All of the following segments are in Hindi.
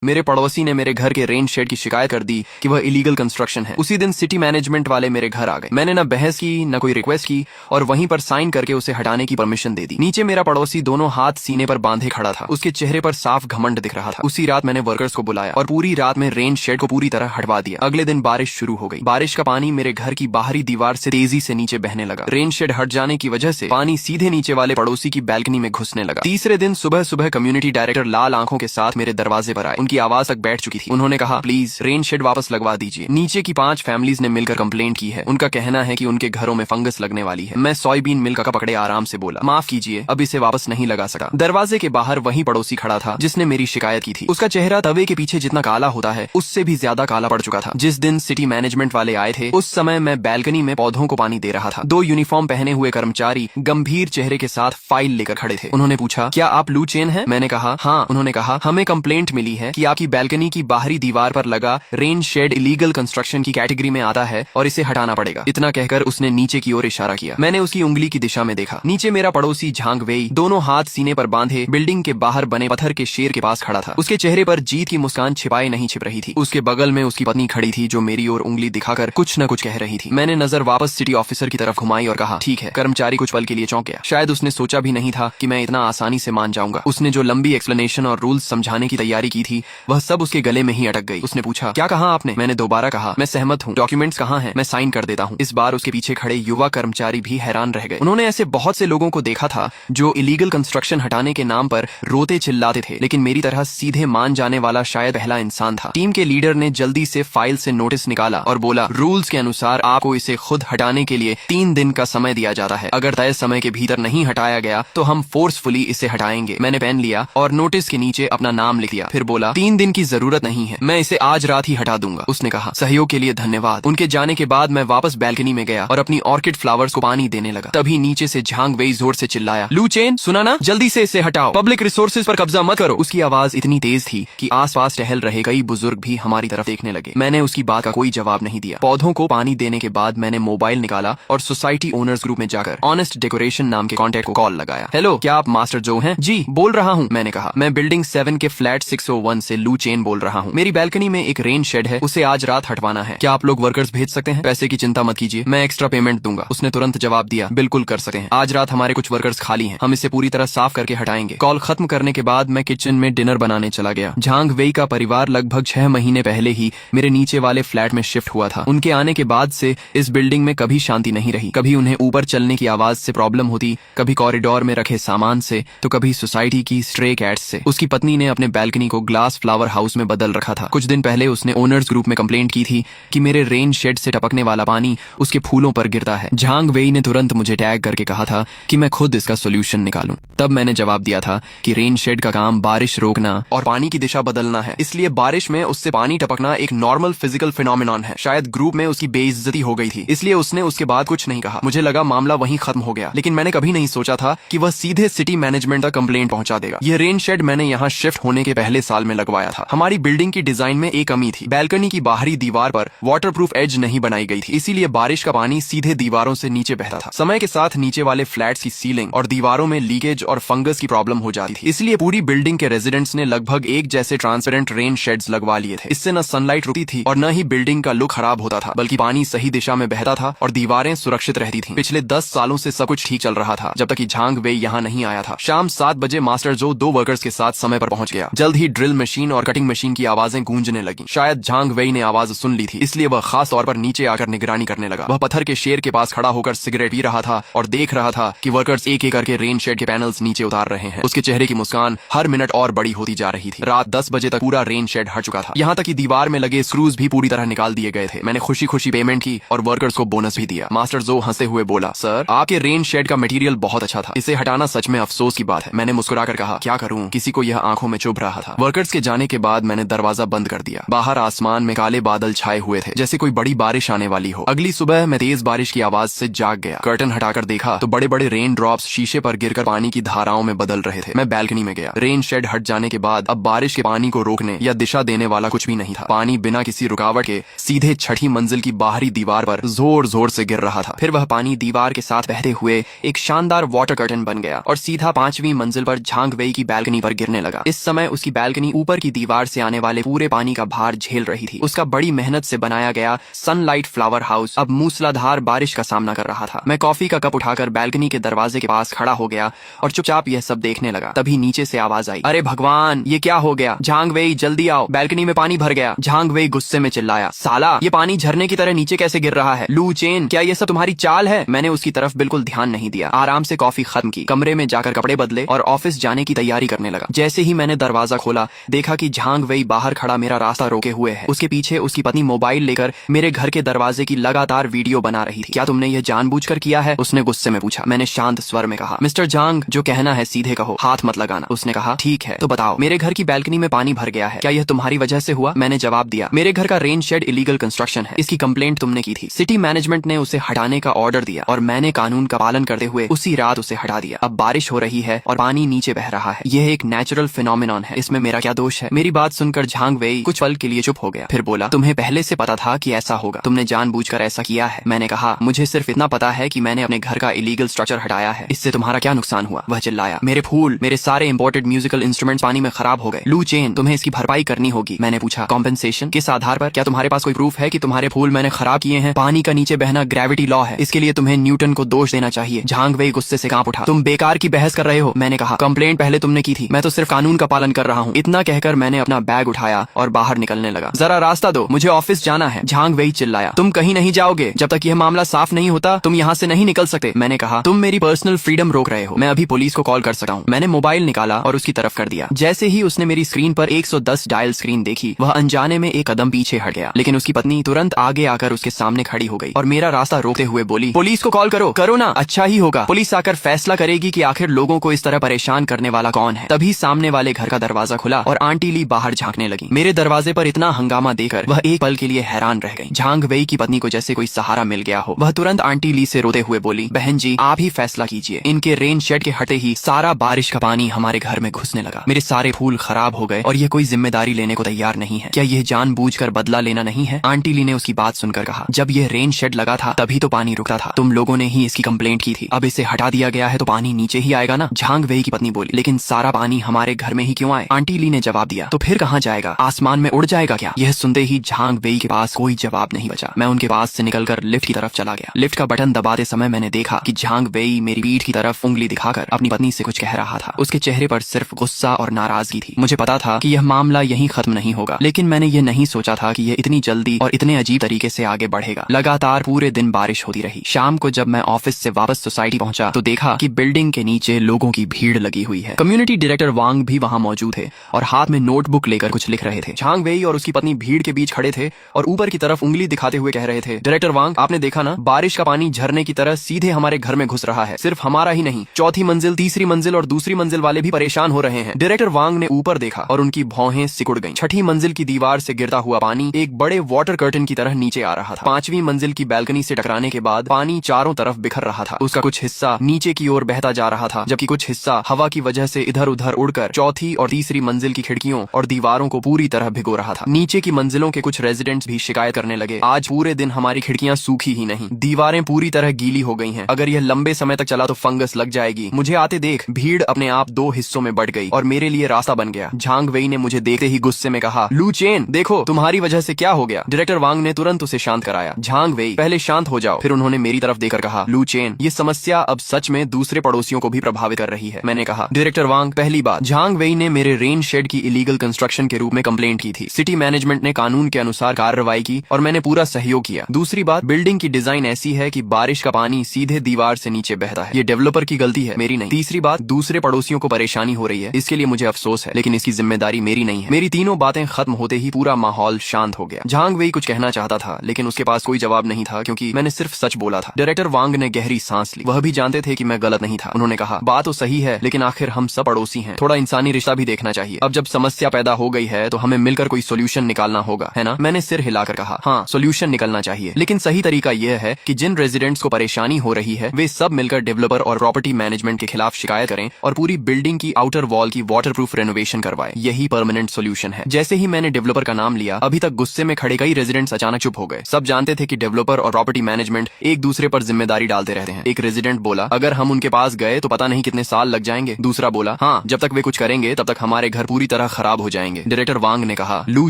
मेरे पड़ोसी ने मेरे घर के रेन शेड की शिकायत कर दी कि वह इलीगल कंस्ट्रक्शन है। उसी दिन सिटी मैनेजमेंट वाले मेरे घर आ गए। मैंने न बहस की न कोई रिक्वेस्ट की और वहीं पर साइन करके उसे हटाने की परमिशन दे दी। नीचे मेरा पड़ोसी दोनों हाथ सीने पर बांधे खड़ा था। उसके चेहरे पर साफ घमंड दिख रहा था। उसी रात मैंने वर्कर्स को बुलाया और पूरी रात में रेन शेड को पूरी तरह हटवा दिया। अगले दिन बारिश शुरू हो गई। बारिश का पानी मेरे घर की बाहरी दीवार से तेजी से नीचे बहने लगा। रेन शेड हट जाने की वजह से पानी सीधे नीचे वाले पड़ोसी की बैल्कनी में घुसने लगा। तीसरे दिन सुबह सुबह कम्युनिटी डायरेक्टर लाल आंखों के साथ मेरे दरवाजे पर आए। उनकी आवाज तक बैठ चुकी थी। उन्होंने कहा, प्लीज रेन शेड वापस लगवा दीजिए। नीचे की 5 फैमिलीज ने मिलकर कंप्लेंट की है। उनका कहना है कि उनके घरों में फंगस लगने वाली है। मैं सोयाबीन मिल का पकड़े आराम से बोला, माफ कीजिए, अब इसे वापस नहीं लगा सका। दरवाजे के बाहर वही पड़ोसी खड़ा था जिसने मेरी शिकायत की थी। उसका चेहरा तवे के पीछे जितना काला होता है उससे भी ज्यादा काला पड़ चुका था। जिस दिन सिटी मैनेजमेंट वाले आए थे उस समय मैं बैल्कनी में पौधों को पानी दे रहा था। 2 यूनिफॉर्म पहने हुए कर्मचारी गंभीर चेहरे के साथ फाइल लेकर खड़े थे। उन्होंने पूछा, क्या आप लू चेन हैं? मैंने कहा, हाँ। उन्होंने कहा, हमें कंप्लेंट मिली है कि आपकी बैल्कनी की बाहरी दीवार पर लगा रेन शेड इलीगल कंस्ट्रक्शन की कैटेगरी में आता है और इसे हटाना पड़ेगा। इतना कहकर उसने नीचे की ओर इशारा किया। मैंने उसकी उंगली की दिशा में देखा। नीचे मेरा पड़ोसी झांग वेई दोनों हाथ सीने पर बांधे बिल्डिंग के बाहर बने पत्थर के शेर के पास खड़ा था। उसके चेहरे पर जीत की मुस्कान छिपाए नहीं छिप रही थी। उसके बगल में उसकी पत्नी खड़ी थी जो मेरी ओर उंगली दिखाकर कुछ न कुछ कह रही थी। मैंने नजर वापस सिटी ऑफिसर की तरफ घुमाई और कहा, ठीक है। कर्मचारी कुछ पल के लिए चौंक गया। शायद उसने सोचा भी नहीं था कि मैं इतना आसानी से मान जाऊंगा। उसने जो लंबी एक्सप्लेनेशन और रूल्स समझाने की तैयारी की थी वह सब उसके गले में ही अटक गई। उसने पूछा, क्या कहा आपने? मैंने दोबारा कहा, मैं सहमत हूँ। डॉक्यूमेंट्स कहाँ हैं? मैं साइन कर देता हूँ। इस बार उसके पीछे खड़े युवा कर्मचारी भी हैरान रह गए। उन्होंने ऐसे बहुत से लोगों को देखा था जो इलीगल कंस्ट्रक्शन हटाने के नाम पर रोते चिल्लाते थे, लेकिन मेरी तरह सीधे मान जाने वाला शायद पहला इंसान था। टीम के लीडर ने जल्दी से फाइल से नोटिस निकाला और बोला, रूल्स के अनुसार आपको इसे खुद हटाने के लिए 3 दिन का समय दिया जाता है। अगर तय समय के भीतर नहीं हटाया गया तो हम फोर्सफुली इसे हटाएंगे। मैंने पेन लिया और नोटिस के नीचे अपना नाम लिख दिया। फिर बोला, 3 दिन की जरूरत नहीं है, मैं इसे आज रात ही हटा दूंगा। उसने कहा, सहयोग के लिए धन्यवाद। उनके जाने के बाद मैं वापस बैल्कनी में गया और अपनी ऑर्किड फ्लावर्स को पानी देने लगा। तभी नीचे से झांग वेई जोर से चिल्लाया, लू चेन, सुना ना? जल्दी से इसे हटाओ, पब्लिक रिसोर्सेज पर कब्जा मत करो। उसकी आवाज इतनी तेज थी कि आसपास टहल रहे कई बुजुर्ग भी हमारी तरफ देखने लगे। मैंने उसकी बात का कोई जवाब नहीं दिया। पौधों को पानी देने के बाद मैंने मोबाइल निकाला और सोसाइटी ओनर्स ग्रुप में जाकर ऑनेस्ट डेकोरेशन नाम के कॉन्टैक्ट को कॉल लगाया। हेलो, क्या आप मास्टर जो हैं? जी, बोल रहा हूँ। मैंने कहा, मैं बिल्डिंग 7 के फ्लैट 601 से लू चेन बोल रहा हूँ। मेरी बैल्कनी में एक रेन शेड है, उसे आज रात हटवाना है। क्या आप लोग वर्कर्स भेज सकते हैं? पैसे की चिंता मत कीजिए, मैं एक्स्ट्रा पेमेंट दूंगा। उसने तुरंत जवाब दिया, बिल्कुल कर सकते हैं। आज रात हमारे कुछ वर्कर्स खाली हैं, हम इसे पूरी तरह साफ करके हटाएंगे। कॉल खत्म करने के बाद मैं किचन में डिनर बनाने चला गया। झांग वेई का परिवार लगभग 6 महीने पहले ही मेरे नीचे वाले फ्लैट में शिफ्ट हुआ था। उनके आने के बाद से इस बिल्डिंग में कभी शांति नहीं रही। कभी उन्हें ऊपर चलने की आवाज से प्रॉब्लम होती, कभी कॉरिडोर में रखे सामान से, तो कभी सोसाइटी की स्ट्रे कैट्स से। उसकी पत्नी ने अपने बैल्कनी को ग्लास फ्लावर हाउस में बदल रखा था। कुछ दिन पहले उसने ओनर्स ग्रुप में कंप्लेंट की थी कि मेरे रेन शेड से टपकने वाला पानी उसके फूलों पर गिरता है। झांग वेई ने तुरंत मुझे टैग करके कहा था कि मैं खुद इसका सोल्यूशन निकालूं। तब मैंने जवाब दिया था कि रेन शेड का काम बारिश रोकना और पानी की दिशा बदलना है, इसलिए बारिश में उससे पानी टपकना एक नॉर्मल फिजिकल फिनोमिनॉन है। शायद ग्रुप में उसकी बेइज्जती हो गई थी, इसलिए उसने उसके बाद कुछ नहीं कहा। मुझे लगा मामला वहीं खत्म हो गया, लेकिन मैंने कभी नहीं सोचा था कि वह सीधे सिटी मैनेजमेंट तक कंप्लेंट पहुंचा देगा। यह रेन शेड मैंने यहाँ शिफ्ट होने के पहले साल में लगवाया था। हमारी बिल्डिंग की डिजाइन में एक कमी थी, बैल्कनी की बाहरी दीवार पर वाटरप्रूफ एज नहीं बनाई गई थी, इसीलिए बारिश का पानी सीधे दीवारों से नीचे बहता था। समय के साथ नीचे वाले फ्लैट्स की सीलिंग और दीवारों में लीकेज और फंगस की प्रॉब्लम हो जाती थी, इसलिए पूरी बिल्डिंग के रेजिडेंट्स ने लगभग एक जैसे ट्रांसपेरेंट रेन शेड्स लगवा लिए थे। इससे न सनलाइट रुकती थी और न ही बिल्डिंग का लुक खराब होता था, बल्कि पानी सही दिशा में बहता था और दीवारें सुरक्षित रहती थीं। पिछले 10 सालों से सब कुछ ठीक चल रहा था जब तक कि झांग वेई यहाँ नहीं आया था। शाम 7 बजे मास्टर जो 2 वर्कर्स के साथ समय पर पहुंच गया। जल्द ही ड्रिल मशीन और कटिंग मशीन की आवाजें गूंजने लगी। शायद झांग वेई ने आवाज सुन ली थी, इसलिए वह खास तौर पर नीचे आकर निगरानी करने लगा। वह पत्थर के शेर के पास खड़ा होकर सिगरेट पी रहा था और देख रहा था कि वर्कर्स एक एक करके रेन शेड के पैनल्स नीचे उतार रहे हैं। उसके चेहरे की मुस्कान हर मिनट और बड़ी होती जा रही थी। रात 10 बजे तक पूरा रेन शेड हट चुका था, यहाँ तक कि दीवार में लगे स्क्रूज भी पूरी तरह निकाल दिए गए थे। मैंने खुशी खुशी पेमेंट की और वर्कर्स को बोनस भी दिया। मास्टर जो हंसते हुए बोला, सर, आपके रेन शेड का मटेरियल बहुत अच्छा था, इसे हटाना सच में अफसोस की बात है। मैंने मुस्कुराकर कहा, क्या करूं, किसी को यह आंखों में चुभ रहा था। वर्कर्स के जाने के बाद मैंने दरवाजा बंद कर दिया। बाहर आसमान में काले बादल छाए हुए थे, जैसे कोई बड़ी बारिश आने वाली हो। अगली सुबह मैं तेज बारिश की आवाज से जाग गया। कर्टन हटाकर देखा तो बड़े बड़े रेन ड्रॉप्स शीशे पर गिरकर पानी की धाराओं में बदल रहे थे। मैं बैल्कनी में गया। रेन शेड हट जाने के बाद अब बारिश के पानी को रोकने या दिशा देने वाला कुछ भी नहीं था। पानी बिना किसी रुकावट के सीधे 6ठी मंजिल की बाहरी दीवार पर जोर जोर से गिर रहा था। फिर वह पानी दीवार के साथ बहते हुए एक शानदार वाटर कर्टन बन गया और सीधा 5वीं मंजिल पर झांग वेई की बैल्कनी पर गिरने लगा। इस समय उसकी बैल्कनी ऊपर ऊपर की दीवार से आने वाले पूरे पानी का भार झेल रही थी। उसका बड़ी मेहनत से बनाया गया सनलाइट फ्लावर हाउस अब मूसलाधार बारिश का सामना कर रहा था। मैं कॉफी का कप उठाकर बैल्कनी के दरवाजे के पास खड़ा हो गया और चुपचाप यह सब देखने लगा। तभी नीचे से आवाज आई, अरे भगवान, ये क्या हो गया? झांग वेई, जल्दी आओ, बैल्कनी में पानी भर गया। झांग वेई गुस्से में चिल्लाया, साला, ये पानी झरने की तरह नीचे कैसे गिर रहा है? लू चेन, क्या ये सब तुम्हारी चाल है? मैंने उसकी तरफ बिल्कुल ध्यान नहीं दिया। आराम से कॉफी खत्म की, कमरे में जाकर कपड़े बदले और ऑफिस जाने की तैयारी करने लगा। जैसे ही मैंने दरवाजा खोला, देखा कि झांग वेई बाहर खड़ा मेरा रास्ता रोके हुए है। उसके पीछे उसकी पत्नी मोबाइल लेकर मेरे घर के दरवाजे की लगातार वीडियो बना रही थी। क्या तुमने ये जानबूझकर किया है? उसने गुस्से में पूछा। मैंने शांत स्वर में कहा, मिस्टर झांग, जो कहना है सीधे कहो, हाथ मत लगाना। उसने कहा, ठीक है, तो बताओ, मेरे घर की बैल्कनी में पानी भर गया है, क्या यह तुम्हारी वजह से हुआ? मैंने जवाब दिया, मेरे घर का रेन शेड इलीगल कंस्ट्रक्शन है, इसकी कंप्लेंट तुमने की थी। सिटी मैनेजमेंट ने उसे हटाने का ऑर्डर दिया और मैंने कानून का पालन करते हुए उसी रात उसे हटा दिया। अब बारिश हो रही है और पानी नीचे बह रहा है। यह एक नेचुरल फिनोमिनॉन है, इसमें मेरा क्या दोष है? मेरी बात सुनकर झांग वेई कुछ पल के लिए चुप हो गया, फिर बोला, तुम्हें पहले से पता था कि ऐसा होगा, तुमने जानबूझकर ऐसा किया है? मैंने कहा, मुझे सिर्फ इतना पता है कि मैंने अपने घर का इलीगल स्ट्रक्चर हटाया है, इससे तुम्हारा क्या नुकसान हुआ? वह चिल्लाया, मेरे फूल, मेरे सारे इंपोर्टेड म्यूजिकल इंस्ट्रूमेंट्स पानी में खराब हो गए। लू चेन, तुम्हें इसकी भरपाई करनी होगी। मैंने पूछा, कॉम्पेंसेशन किस आधार पर? क्या तुम्हारे पास कोई प्रूफ है कि तुम्हारे फूल मैंने खराब किए हैं? पानी का नीचे बहना ग्रेविटी लॉ है, इसके लिए तुम्हें न्यूटन को दोष देना चाहिए। झांग वेई गुस्से से कांप उठा, तुम बेकार की बहस कर रहे हो। मैंने कहा, कंप्लेंट पहले तुमने की थी, मैं तो सिर्फ कानून का पालन कर रहा हूँ। इतना कहकर मैंने अपना बैग उठाया और बाहर निकलने लगा। जरा रास्ता दो, मुझे ऑफिस जाना है। झांग वेई चिल्लाया, तुम कहीं नहीं जाओगे, जब तक यह मामला साफ नहीं होता तुम यहाँ से नहीं निकल सकते। मैंने कहा, तुम मेरी पर्सनल फ्रीडम रोक रहे हो, मैं अभी पुलिस को कॉल कर सकता हूँ। मैंने मोबाइल निकाला और उसकी तरफ कर दिया। जैसे ही उसने मेरी स्क्रीन पर 110 डायल स्क्रीन देखी, वह अनजाने में एक कदम पीछे हट गया, लेकिन उसकी पत्नी तुरंत आगे आकर उसके सामने खड़ी हो गई और मेरा रास्ता रोकते हुए बोली, पुलिस को कॉल करो। करो ना, अच्छा ही होगा, पुलिस आकर फैसला करेगी कि आखिर लोगों को इस तरह परेशान करने वाला कौन है। तभी सामने वाले घर का दरवाजा खुला और आंटी ली बाहर झांकने लगी। मेरे दरवाजे पर इतना हंगामा देखकर वह एक पल के लिए हैरान रह गई। झांग वेई की पत्नी को जैसे कोई सहारा मिल गया हो। वह तुरंत आंटी ली से रोते हुए बोली, बहन जी, आप ही फैसला कीजिए। इनके रेन शेड के हटते ही सारा बारिश का पानी हमारे घर में घुसने लगा। मेरे सारे फूल खराब हो गए और ये कोई जिम्मेदारी लेने को तैयार नहीं है। क्या यह जानबूझकर बदला लेना नहीं है? आंटी ली ने उसकी बात सुनकर कहा, जब यह रेन शेड लगा था तभी तो पानी रुकता था, तुम लोगों ने ही इसकी कंप्लेंट की थी। अब इसे हटा दिया गया है तो पानी नीचे ही आएगा ना। झांग वेई की पत्नी बोली, लेकिन सारा पानी हमारे घर में ही क्यों आए? आंटी ली ने जवाब दिया, तो फिर कहाँ जाएगा? आसमान में उड़ जाएगा क्या? यह सुनते ही झांग वेई के पास कोई जवाब नहीं बचा। मैं उनके पास से निकलकर लिफ्ट की तरफ चला गया। लिफ्ट का बटन दबाते समय मैंने देखा कि झांग वेई मेरी पीठ की तरफ उंगली दिखाकर अपनी पत्नी से कुछ कह रहा था। उसके चेहरे पर सिर्फ गुस्सा और नाराजगी थी। मुझे पता था कि यह मामला यहीं खत्म नहीं होगा, लेकिन मैंने ये नहीं सोचा था कि यह इतनी जल्दी और इतने अजीब तरीके से आगे बढ़ेगा। लगातार पूरे दिन बारिश होती रही। शाम को जब मैं ऑफिस से वापस सोसाइटी पहुंचा तो देखा कि बिल्डिंग के नीचे लोगों की भीड़ लगी हुई है। कम्युनिटी डायरेक्टर वांग भी वहां मौजूद थे और हाथ में नोटबुक लेकर कुछ लिख रहे थे। झांग वेई और उसकी पत्नी भीड़ के बीच खड़े थे और ऊपर की तरफ उंगली दिखाते हुए कह रहे थे, डायरेक्टर वांग, आपने देखा ना, बारिश का पानी झरने की तरह सीधे हमारे घर में घुस रहा है। सिर्फ हमारा ही नहीं, चौथी मंजिल, तीसरी मंजिल और दूसरी मंजिल वाले भी परेशान हो रहे हैं। डायरेक्टर वांग ने ऊपर देखा और उनकी भौहें सिकुड़ गईं। छठी मंजिल की दीवार से गिरता हुआ पानी एक बड़े वाटर कर्टन की तरह नीचे आ रहा था। पांचवी मंजिल की बैल्कनी से टकराने के बाद पानी चारों तरफ बिखर रहा था। उसका कुछ हिस्सा नीचे की ओर बहता जा रहा था, जबकि कुछ हिस्सा हवा की वजह से इधर उधर उड़कर चौथी और तीसरी मंजिल की खिड़कियों और दीवारों को पूरी तरह भिगो रहा था। नीचे की मंजिलों के कुछ रेजिडेंट्स भी शिकायत करने लगे, आज पूरे दिन हमारी खिड़कियां सूखी ही नहीं, दीवारें पूरी तरह गीली हो गई हैं। अगर यह लंबे समय तक चला तो फंगस लग जाएगी। मुझे आते देख भीड़ अपने आप दो हिस्सों में बढ़ गई और मेरे लिए रास्ता बन गया। झांग वेई ने मुझे देखते ही गुस्से में कहा, लू चेन, देखो तुम्हारी वजह से क्या हो गया। डायरेक्टर वांग ने तुरंत उसे शांत कराया। झांग वेई, पहले शांत हो जाओ। फिर उन्होंने मेरी तरफ देखकर कहा, लू चेन, ये समस्या अब सच में दूसरे पड़ोसियों को भी प्रभावित कर रही है। मैंने कहा, डायरेक्टर वांग, पहली बात, झांग वेई ने मेरे रेन शेड की इलीगल कंस्ट्रक्शन के रूप में कंप्लेंट की थी। सिटी मैनेजमेंट ने कानून के अनुसार कार्रवाई की और मैंने पूरा सहयोग किया। दूसरी बात, बिल्डिंग की डिजाइन ऐसी है कि बारिश का पानी सीधे दीवार से नीचे बहता है। ये डेवलपर की गलती है, मेरी नहीं। तीसरी बात, दूसरे पड़ोसियों को परेशानी हो रही है, इसके लिए मुझे अफसोस है, लेकिन इसकी जिम्मेदारी मेरी नहीं है। मेरी तीनों बातें खत्म होते ही पूरा माहौल शांत हो गया। झांग वेई कुछ कहना चाहता था, लेकिन उसके पास कोई जवाब नहीं था क्योंकि मैंने सिर्फ सच बोला था। डायरेक्टर वांग ने गहरी सांस ली। वह भी जानते थे कि मैं गलत नहीं था। उन्होंने कहा, बात तो सही है, लेकिन आखिर हम सब पड़ोसी हैं, थोड़ा इंसानी रिश्ता भी देखना चाहिए। अब जब समस्या पैदा हो गई है तो हमें मिलकर कोई सोल्यूशन निकालना होगा, है ना? मैंने सिर हिलाकर कहा, हाँ, सोल्यूशन निकलना चाहिए, लेकिन सही तरीका यह है कि जिन रेजिडेंट्स को परेशानी हो रही है वे सब मिलकर डेवलपर और प्रॉपर्टी मैनेजमेंट के खिलाफ शिकायत करें और पूरी बिल्डिंग की आउटर वॉल की वाटरप्रूफ रेनोवेशन करवाएं। यही परमानेंट सोल्यूशन है। जैसे ही मैंने डेवलपर का नाम लिया, अभी तक गुस्से में खड़े कई रेजिडेंट्स अचानक चुप हो गए। सब जानते थे कि डेवलपर और प्रॉपर्टी मैनेजमेंट एक दूसरे पर जिम्मेदारी डालते रहते हैं। एक रेजिडेंट बोला, अगर हम उनके पास गए तो पता नहीं कितने साल लग जाएंगे। दूसरा बोला, हाँ, जब तक वे कुछ करेंगे तब तक हमारे घर पूरी तरह तरह खराब हो जाएंगे। डायरेक्टर वांग ने कहा, लू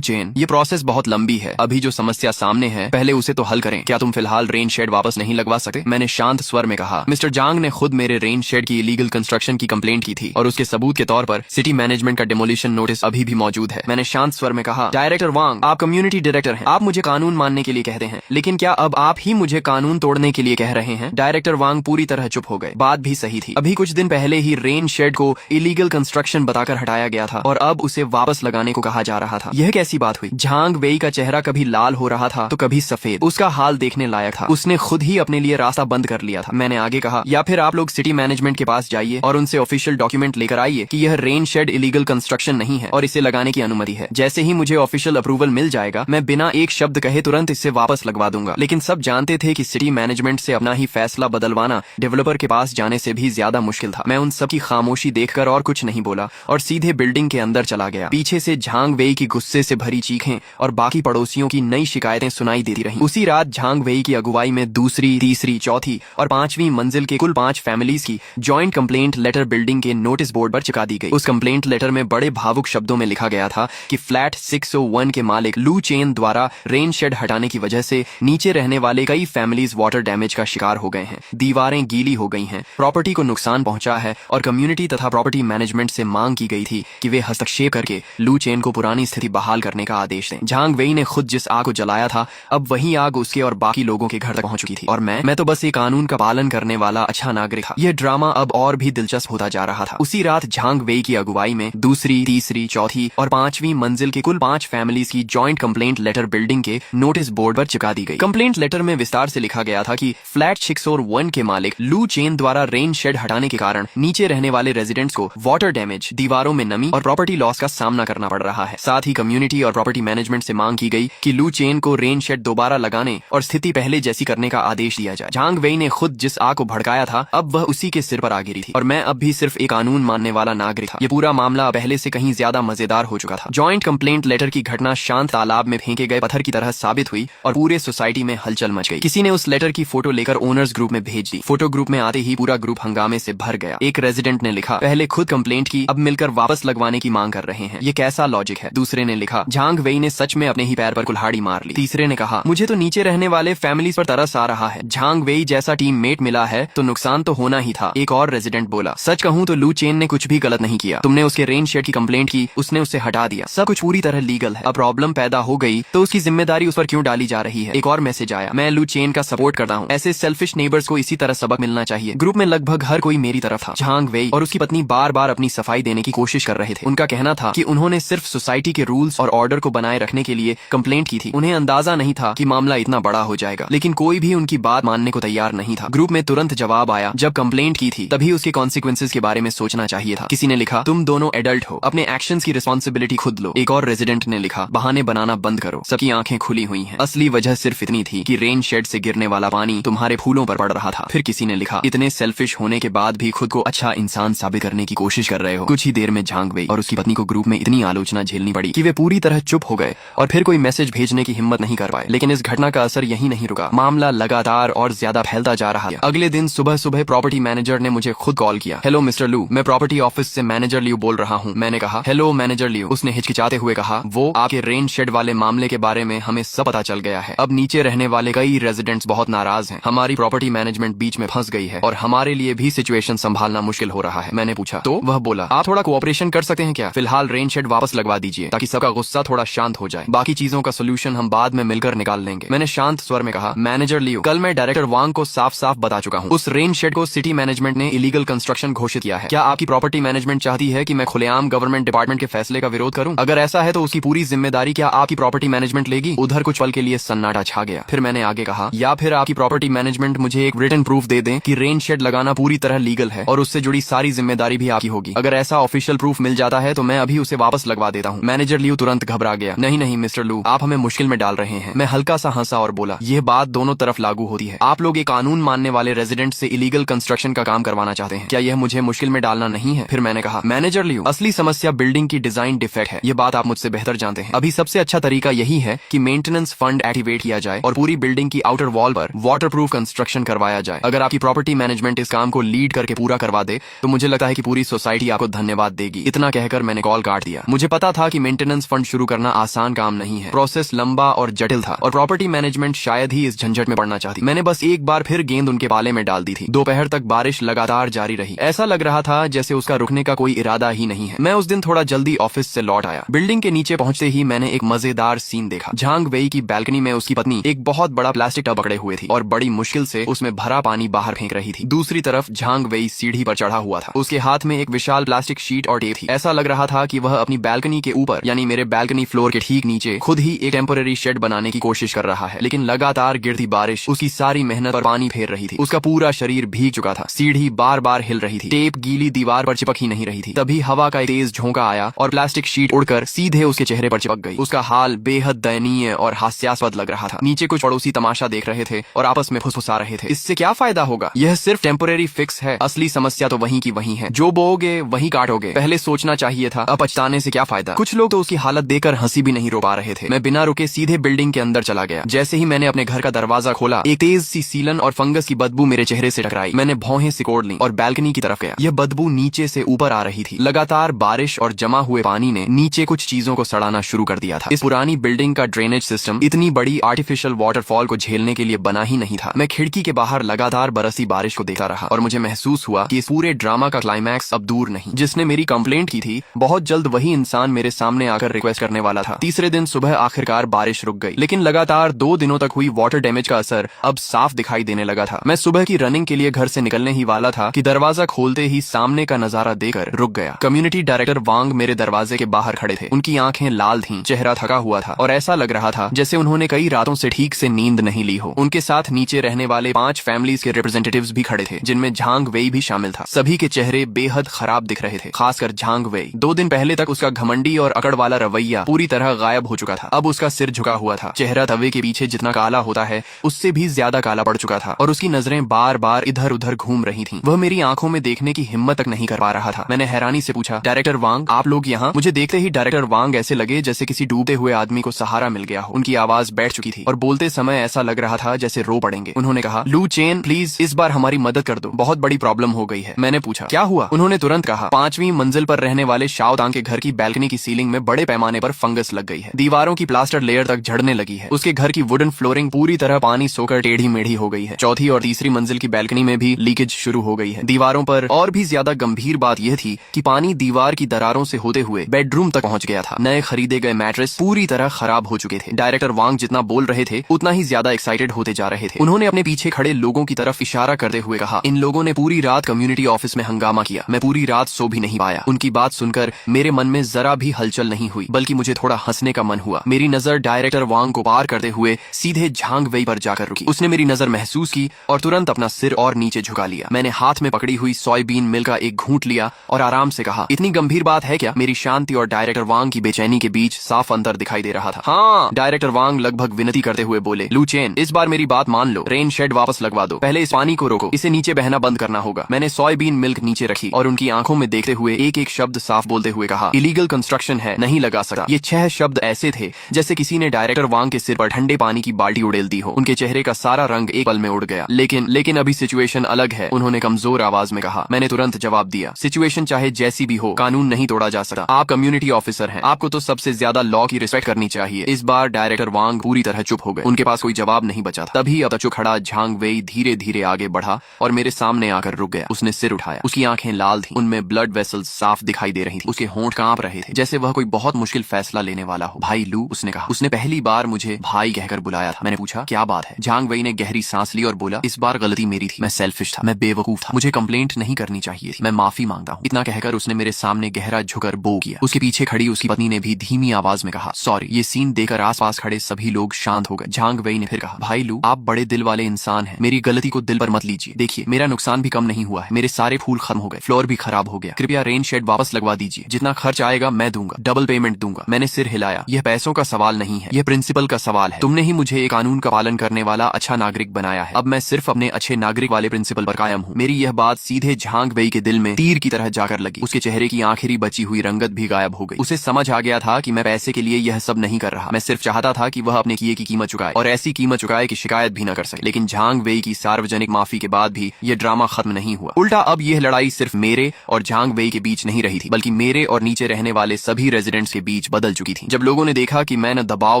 चेन, ये प्रोसेस बहुत लंबी है। अभी जो समस्या सामने है पहले उसे तो हल करें। क्या तुम फिलहाल रेन शेड वापस नहीं लगवा सकते? मैंने शांत स्वर में कहा। मिस्टर जांग ने खुद मेरे रेन शेड की इलीगल कंस्ट्रक्शन की कंप्लेंट की थी और उसके सबूत के तौर पर सिटी मैनेजमेंट का डिमोलिशन नोटिस अभी भी मौजूद है। मैंने शांत स्वर में कहा, डायरेक्टर वांग, आप कम्युनिटी डायरेक्टर हैं, आप मुझे कानून मानने के लिए कहते हैं, लेकिन क्या अब आप ही मुझे कानून तोड़ने के लिए कह रहे हैं? डायरेक्टर वांग पूरी तरह चुप हो गए। बात भी सही थी। अभी कुछ दिन पहले ही रेन शेड को इलीगल कंस्ट्रक्शन बताकर हटाया गया था और अब उसे वापस लगाने को कहा जा रहा था। यह कैसी बात हुई? झांग वेई का चेहरा कभी लाल हो रहा था तो कभी सफेद। उसका हाल देखने लायक था। उसने खुद ही अपने लिए रास्ता बंद कर लिया था। मैंने आगे कहा, या फिर आप लोग सिटी मैनेजमेंट के पास जाइए और उनसे ऑफिशियल डॉक्यूमेंट लेकर आइए कि यह रेन शेड इलीगल कंस्ट्रक्शन नहीं है और इसे लगाने की अनुमति है। जैसे ही मुझे ऑफिशियल अप्रूवल मिल जाएगा मैं बिना एक शब्द कहे तुरंत इसे वापस लगवा दूंगा। लेकिन सब जानते थे कि सिटी मैनेजमेंट से अपना ही फैसला बदलवाना डेवलपर के पास जाने से भी ज्यादा मुश्किल था। मैं उन सब की खामोशी देखकर और कुछ नहीं बोला और सीधे बिल्डिंग के अंदर चला गया। पीछे से झांग वेई की गुस्से से भरी चीखें और बाकी पड़ोसियों की नई शिकायतें सुनाई देती रहीं। उसी रात झांग वेई की अगुवाई में दूसरी, तीसरी, चौथी और पांचवी मंजिल के कुल 5 फैमिलीज की जॉइंट कंप्लेंट लेटर बिल्डिंग के नोटिस बोर्ड पर चिपका दी गई। उस कंप्लेंट लेटर में बड़े भावुक शब्दों में लिखा गया था कि फ्लैट 601 के मालिक लू चेन द्वारा रेन शेड हटाने की वजह से नीचे रहने वाले कई फैमिलीज वाटर डैमेज का शिकार हो गए हैं, दीवारें गीली हो गई हैं, प्रॉपर्टी को नुकसान पहुंचा है और कम्युनिटी तथा प्रॉपर्टी मैनेजमेंट से मांग की गई थी कि वे हस्तक्षेप करके लू चेन को पुरानी स्थिति बहाल करने का आदेश दें। झांग वेई ने खुद जिस आग को जलाया था अब वही आग उसके और बाकी लोगों के घर तक पहुंच चुकी थी और मैं तो बस एक कानून का पालन करने वाला अच्छा नागरिक था। यह ड्रामा अब और भी दिलचस्प होता जा रहा था। उसी रात झांग वेई की अगुवाई में दूसरी, तीसरी, चौथी और पांचवी मंजिल के कुल 5 फैमिलीज की जॉइंट कंप्लेंट लेटर बिल्डिंग के नोटिस बोर्ड पर चिपका दी गई। कंप्लेंट लेटर में विस्तार से लिखा गया था कि फ्लैट 601 के मालिक लू चेन द्वारा रेन शेड हटाने के कारण नीचे रहने वाले रेजिडेंट्स को वाटर डैमेज, दीवारों में नमी और प्रॉपर्टी लॉस का सामना करना पड़ रहा है। साथ ही कम्युनिटी और प्रॉपर्टी मैनेजमेंट से मांग की गई कि लू चेन को रेन शेड दोबारा लगाने और स्थिति पहले जैसी करने का आदेश दिया जाए। झांग वेई ने खुद जिस आग को भड़काया था अब वह उसी के सिर पर आ गिरी थी और मैं अब भी सिर्फ एक कानून मानने वाला नागरिक था। ये पूरा मामला पहले से कहीं ज्यादा मजेदार हो चुका था। जॉइंट कंप्लेंट लेटर की घटना शांत तालाब में फेंके गए पत्थर की तरह साबित हुई और पूरे सोसाइटी में हलचल मच गई। किसी ने उस लेटर की फोटो लेकर ओनर्स ग्रुप में भेज दी। फोटो ग्रुप में आते ही पूरा ग्रुप हंगामे से भर गया। एक रेजिडेंट ने लिखा, पहले खुद कंप्लेंट की, अब मिलकर वापस लगवाने की मांग कर रहे हैं, ये कैसा लॉजिक है? दूसरे ने लिखा, झांग वेई ने सच में अपने ही पैर पर कुल्हाड़ी मार ली। तीसरे ने कहा, मुझे तो नीचे रहने वाले फैमिलीज पर तरस आ रहा है, झांग वेई जैसा टीममेट मिला है तो नुकसान तो होना ही था। एक और रेजिडेंट बोला, सच कहूं तो लू चेन ने कुछ भी गलत नहीं किया, तुमने उसके रेन शेड की कंप्लेंट की, उसने उसे हटा दिया, सब कुछ पूरी तरह लीगल है। अब प्रॉब्लम पैदा हो गई तो उसकी जिम्मेदारी उस पर क्यों डाली जा रही है? एक और मैसेज आया, मैं लू चेन का सपोर्ट करता हूँ, ऐसे सेल्फिश नेबर्स को इसी तरह सबक मिलना चाहिए। ग्रुप में लगभग हर कोई मेरी तरफ था। झांग वेई और उसकी पत्नी बार बार अपनी सफाई देने की कोशिश कर रहे थे। उनका कहना था कि उन्होंने सिर्फ सोसाइटी के रूल्स और ऑर्डर को बनाए रखने के लिए कंप्लेंट की थी, उन्हें अंदाजा नहीं था कि मामला इतना बड़ा हो जाएगा। लेकिन कोई भी उनकी बात मानने को तैयार नहीं था। ग्रुप में तुरंत जवाब आया, जब कंप्लेंट की थी तभी उसके कॉन्सिक्वेंसेज के बारे में सोचना चाहिए था। किसी ने लिखा, तुम दोनों एडल्ट हो, अपने एक्शंस की रिस्पॉन्सिबिलिटी खुद लो। एक और रेजिडेंट ने लिखा, बहाने बनाना बंद करो, सबकी आंखें खुली हुई हैं, असली वजह सिर्फ इतनी थी कि रेन शेड से गिरने वाला पानी तुम्हारे फूलों पर पड़ रहा था। फिर किसी ने लिखा, इतने सेल्फिश होने के बाद भी खुद को अच्छा इंसान साबित करने की कोशिश कर रहे हो। कुछ ही देर में झांग वेई और उसकी पत्नी को ग्रुप में इतनी आलोचना झेलनी पड़ी कि वे पूरी तरह चुप हो गए और फिर कोई मैसेज भेजने की हिम्मत नहीं कर पाए। लेकिन इस घटना का असर यही नहीं रुका, मामला लगातार और ज्यादा फैलता जा रहा है। अगले दिन सुबह सुबह प्रॉपर्टी मैनेजर ने मुझे खुद कॉल किया। हेलो मिस्टर लू, मैं प्रॉपर्टी ऑफिस से मैनेजर लियू बोल रहा हूँ। मैंने कहा, हेलो मैनेजर लियू। उसने हिचकिचाते हुए कहा, वो आपके रेन शेड वाले मामले के बारे में हमें सब पता चल गया है। अब नीचे रहने वाले कई रेजिडेंट्स बहुत नाराज हैं। हमारी प्रॉपर्टी मैनेजमेंट बीच में फंस गई है और हमारे लिए भी सिचुएशन संभालना मुश्किल हो रहा है। मैंने पूछा, तो वह बोला, आप थोड़ा कोऑपरेशन कर सकते हैं क्या? फिलहाल रेन शेड वापस लगवा दीजिए ताकि सबका गुस्सा थोड़ा शांत हो जाए, बाकी चीजों का सोल्यूशन हम बाद में मिलकर निकाल लेंगे। मैंने शांत स्वर में कहा, मैनेजर लियू, कल मैं डायरेक्टर वांग को साफ साफ बता चुका हूँ, उस रेन शेड को सिटी मैनेजमेंट ने इलीगल कंस्ट्रक्शन घोषित किया है। क्या आपकी प्रॉपर्टी मैनेजमेंट चाहती है कि मैं खुलेआम गवर्नमेंट डिपार्टमेंट के फैसले का विरोध करूं? अगर ऐसा है तो उसकी पूरी जिम्मेदारी क्या आपकी प्रॉपर्टी मैनेजमेंट लेगी? उधर कुछ पल के लिए सन्नाटा छा गया। फिर मैंने आगे कहा, या फिर आपकी प्रॉपर्टी मैनेजमेंट मुझे एक रिटन प्रूफ दे दें कि रेन शेड लगाना पूरी तरह लीगल है और उससे जुड़ी सारी जिम्मेदारी भी आपकी होगी। अगर ऐसा ऑफिशियल प्रूफ मिल जाता है तो मैं अभी उसे वापस लगवा देता हूँ। मैनेजर लियू तुरंत घबरा गया। नहीं नहीं मिस्टर लू, आप हमें मुश्किल में डाल रहे हैं। मैं हल्का सा हंसा और बोला, यह बात दोनों तरफ लागू होती है। आप लोग एक कानून मानने वाले रेजिडेंट से इलीगल कंस्ट्रक्शन का काम करवाना चाहते हैं, क्या यह मुझे मुश्किल में डालना नहीं है? फिर मैंने कहा, मैनेजर लियू, असली समस्या बिल्डिंग की डिजाइन डिफेक्ट है, ये बात आप मुझसे बेहतर जानते हैं। अभी सबसे अच्छा तरीका यही है कि मेंटेनेंस फंड एक्टिवेट किया जाए और पूरी बिल्डिंग की आउटर वॉल पर वाटरप्रूफ कंस्ट्रक्शन करवाया जाए। अगर आपकी प्रॉपर्टी मैनेजमेंट इस काम को लीड करके पूरा करवा दे तो मुझे लगता है कि पूरी सोसाइटी आपको धन्यवाद देगी। इतना कहकर मैंने मैंने कॉल काट दिया। मुझे पता था कि मेंटेनेंस फंड शुरू करना आसान काम नहीं है, प्रोसेस लंबा और जटिल था और प्रॉपर्टी मैनेजमेंट शायद ही इस झंझट में पड़ना चाहती। मैंने बस एक बार फिर गेंद उनके पाले में डाल दी थी। दोपहर तक बारिश लगातार जारी रही। ऐसा लग रहा था जैसे उसका रुकने का कोई इरादा ही नहीं है। मैं उस दिन थोड़ा जल्दी ऑफिस से लौट आया। बिल्डिंग के नीचे पहुंचते ही मैंने एक मजेदार सीन देखा। झांग वेई की बैल्कनी में उसकी पत्नी एक बहुत बड़ा प्लास्टिक टब पकड़े हुए थी और बड़ी मुश्किल से उसमें भरा पानी बाहर फेंक रही थी। दूसरी तरफ झांग वेई सीढ़ी पर चढ़ा हुआ था। उसके हाथ में एक विशाल प्लास्टिक शीट और टेप थी। ऐसा लग रहा था कि वह अपनी बैल्कनी के ऊपर यानी मेरे बैल्कनी फ्लोर के ठीक नीचे खुद ही एक टेम्पोररी शेड बनाने की कोशिश कर रहा है। लेकिन लगातार गिरती बारिश उसकी सारी मेहनत पर पानी फेर रही थी। उसका पूरा शरीर भीग चुका था। सीढ़ी बार बार हिल रही थी। टेप गीली दीवार पर चिपक ही नहीं रही थी। तभी हवा का एक तेज झोंका आया और प्लास्टिक शीट उड़कर सीधे उसके चेहरे पर चिपक गई। उसका हाल बेहद दयनीय और हास्यास्पद लग रहा था। नीचे कुछ पड़ोसी तमाशा देख रहे थे और आपस में फुसफुसा रहे थे। इससे क्या फायदा होगा, यह सिर्फ टेम्पोररी फिक्स है, असली समस्या तो वहीं की वहीं है। जो बोओगे वहीं काटोगे। पहले सोचना चाहिए था, अब पछताने से क्या फायदा। कुछ लोग तो उसकी हालत देखकर हंसी भी नहीं रो पा रहे थे। मैं बिना रुके सीधे बिल्डिंग के अंदर चला गया। जैसे ही मैंने अपने घर का दरवाजा खोला, एक तेज सी सीलन और फंगस की बदबू मेरे चेहरे से टकराई। मैंने भौहें सिकोड़ ली और बैल्कनी की तरफ गया। यह बदबू नीचे से ऊपर आ रही थी। लगातार बारिश और जमा हुए पानी ने नीचे कुछ चीजों को सड़ाना शुरू कर दिया था। इस पुरानी बिल्डिंग का ड्रेनेज सिस्टम इतनी बड़ी आर्टिफिशियल वाटरफॉल को झेलने के लिए बना ही नहीं था। मैं खिड़की के बाहर लगातार बरसी बारिश को देखता रहा और मुझे महसूस हुआ कि इस पूरे ड्रामा का क्लाइमैक्स अब दूर नहीं। जिसने मेरी कंप्लेंट की थी, बहुत जल्द वही इंसान मेरे सामने आकर रिक्वेस्ट करने वाला था। तीसरे दिन सुबह आखिरकार बारिश रुक गई, लेकिन लगातार 2 दिनों तक हुई वाटर डैमेज का असर अब साफ दिखाई देने लगा था। मैं सुबह की रनिंग के लिए घर से निकलने ही वाला था कि दरवाजा खोलते ही सामने का नजारा देखकर रुक गया। कम्युनिटी डायरेक्टर वांग मेरे दरवाजे के बाहर खड़े थे। उनकी आंखें लाल थीं, चेहरा थका हुआ था और ऐसा लग रहा था जैसे उन्होंने कई रातों से ठीक से नींद नहीं ली हो। उनके साथ नीचे रहने वाले 5 फैमिलीज के रिप्रेजेंटेटिव्स भी खड़े थे, जिनमें झांग वेई भी शामिल था। सभी के चेहरे बेहद खराब दिख रहे थे, खासकर झांग वेई। 2 दिन पहले तक उसका घमंडी और अकड़ वाला रवैया पूरी तरह गायब हो चुका था। अब उसका सिर झुका हुआ था। चेहरा तवे के पीछे जितना काला होता है, उससे भी ज्यादा काला पड़ चुका था और उसकी नजरें बार बार इधर उधर घूम रही थीं। वह मेरी आंखों में देखने की हिम्मत तक नहीं कर पा रहा था। मैंने हैरानी से पूछा, डायरेक्टर वांग, आप लोग यहाँ? मुझे देखते ही डायरेक्टर वांग ऐसे लगे जैसे किसी डूबते हुए आदमी को सहारा मिल गया हो। उनकी आवाज बैठ चुकी थी और बोलते समय ऐसा लग रहा था जैसे रो पड़ेंगे। उन्होंने कहा, लू चेन, प्लीज इस बार हमारी मदद कर दो, बहुत बड़ी प्रॉब्लम हो गई है। मैंने पूछा, क्या हुआ? उन्होंने तुरंत कहा, 5वीं मंजिल पर रहने वाले शाओतांग के घर की बैल्कनी की सीलिंग में बड़े पैमाने पर फंगस लग गई है। दीवारों की प्लास्टर लेयर तक झड़ने लगी है। उसके घर की वुडन फ्लोरिंग पूरी तरह पानी सोकर टेढ़ी मेढ़ी हो गई है। चौथी और तीसरी मंजिल की बैल्कनी में भी लीकेज शुरू हो गई है। दीवारों पर और भी ज्यादा गंभीर बात यह थी कि पानी दीवार की दरारों से होते हुए बेडरूम तक पहुंच गया था। नए खरीदे गए मैट्रेस पूरी तरह खराब हो चुके थे। डायरेक्टर वांग जितना बोल रहे थे, उतना ही ज्यादा एक्साइटेड होते जा रहे थे। उन्होंने अपने पीछे खड़े लोगों की तरफ इशारा करते हुए कहा, इन लोगों ने पूरी रात कम्युनिटी ऑफिस में हंगामा किया। मैं पूरी रात सो भी नहीं पाया। उनकी बात सुनकर मेरे मन में जरा भी हलचल नहीं हुई, बल्कि मुझे थोड़ा हंसने का मन हुआ। मेरी नजर डायरेक्टर वांग को पार करते हुए सीधे झांग वेई पर जाकर रुकी। उसने मेरी नजर महसूस की और तुरंत अपना सिर और नीचे झुका लिया। मैंने हाथ में पकड़ी हुई सोयाबीन मिल्क का एक घूंट लिया और आराम से कहा, इतनी गंभीर बात है क्या? मेरी शांति और डायरेक्टर वांग की बेचैनी के बीच साफ अंतर दिखाई दे रहा था। हाँ, डायरेक्टर वांग लगभग विनती करते हुए बोले, लू चेन, इस बार मेरी बात मान लो। रेन शेड वापस लगवा दो। पहले इस पानी को रोको, इसे नीचे बहना बंद करना होगा। मैंने सोयाबीन मिल्क नीचे रखी और उनकी आंखों में देखते हुए एक एक शब्द साफ बोलते हुए कहा, इलीगल कंस्ट्रक्शन है, नहीं लगा सकता। ये 6 शब्द ऐसे थे जैसे किसी ने डायरेक्टर वांग के सिर पर ठंडे पानी की बाल्टी उड़ेल दी हो। उनके चेहरे का सारा रंग एक पल में उड़ गया। लेकिन अभी सिचुएशन अलग है, उन्होंने कमजोर आवाज में कहा। मैंने तुरंत जवाब दिया, सिचुएशन चाहे जैसी भी हो, कानून नहीं तोड़ा जा सकता। आप कम्युनिटी ऑफिसर हैं, आपको तो सबसे ज्यादा लॉ की रिस्पेक्ट करनी चाहिए। इस बार डायरेक्टर वांग पूरी तरह चुप हो गए। उनके पास कोई जवाब नहीं बचा था। तभी अब तचु खड़ा झांग वेई धीरे धीरे आगे बढ़ा और मेरे सामने आकर रुक गया। उसने सिर उठाया। उसकी आंखें लाल थीं, उनमें ब्लड वेसल्स साफ दिखाई दे रही थी। उसके होंठ कांप रहे थे, जैसे वह कोई बहुत मुश्किल फैसला लेने वाला हो। भाई लू, उसने कहा। उसने पहली बार मुझे भाई कहकर बुलाया था। मैंने पूछा, क्या बात है? झांग वेई ने गहरी सांस ली और बोला, इस बार गलती मेरी थी। मैं सेल्फिश था, मैं बेवकूफ था, मुझे कंप्लेंट नहीं करनी चाहिए थी। मैं माफी मांगता हूँ। इतना कहकर उसने मेरे सामने गहरा झुकर बो किया। उसके पीछे खड़ी उसकी पत्नी ने भी धीमी आवाज में कहा, सॉरी। ये सीन देखकर आसपास खड़े सभी लोग शांत हो गए। झांग वेई ने फिर कहा, भाई लू, आप बड़े दिल वाले इंसान हैं, मेरी गलती को दिल पर मत लीजिए। देखिए, मेरा नुकसान भी कम नहीं हुआ है। मेरे सारे फूल खत्म हो गए, फ्लोर भी खराब हो गया। कृपया रेन शेड वापस लगवा दीजिए। जितना खर्च आएगा मैं दूंगा, डबल पेमेंट दूंगा। मैंने सिर हिलाया। यह पैसों का सवाल नहीं है, यह प्रिंसिपल का सवाल है। तुमने ही मुझे एक कानून का पालन करने वाला अच्छा नागरिक बनाया है। अब मैं सिर्फ अपने अच्छे नागरिक वाले प्रिंसिपल पर कायम हूँ। मेरी यह बात सीधे झांग वेई के दिल में तीर की तरह जाकर लगी। उसके चेहरे की आखिरी बची हुई रंगत भी गायब हो गई। उसे समझ आ गया था कि मैं पैसे के लिए यह सब नहीं कर रहा। मैं सिर्फ चाहता था कि वह अपने किए की कीमत चुकाए और ऐसी कीमत चुकाए कि शिकायत भी न कर सके। लेकिन झांग वेई की सार्वजनिक माफी के बाद भी यह ड्रामा खत्म नहीं हुआ। उल्टा अब यह लड़ाई सिर्फ मेरे और झांग वेई के बीच नहीं रही थी, बल्कि मेरे और नीचे रहने वाले सभी रेजिडेंट्स के बीच बदल चुकी थी। जब लोगों ने देखा कि मैं न दबाव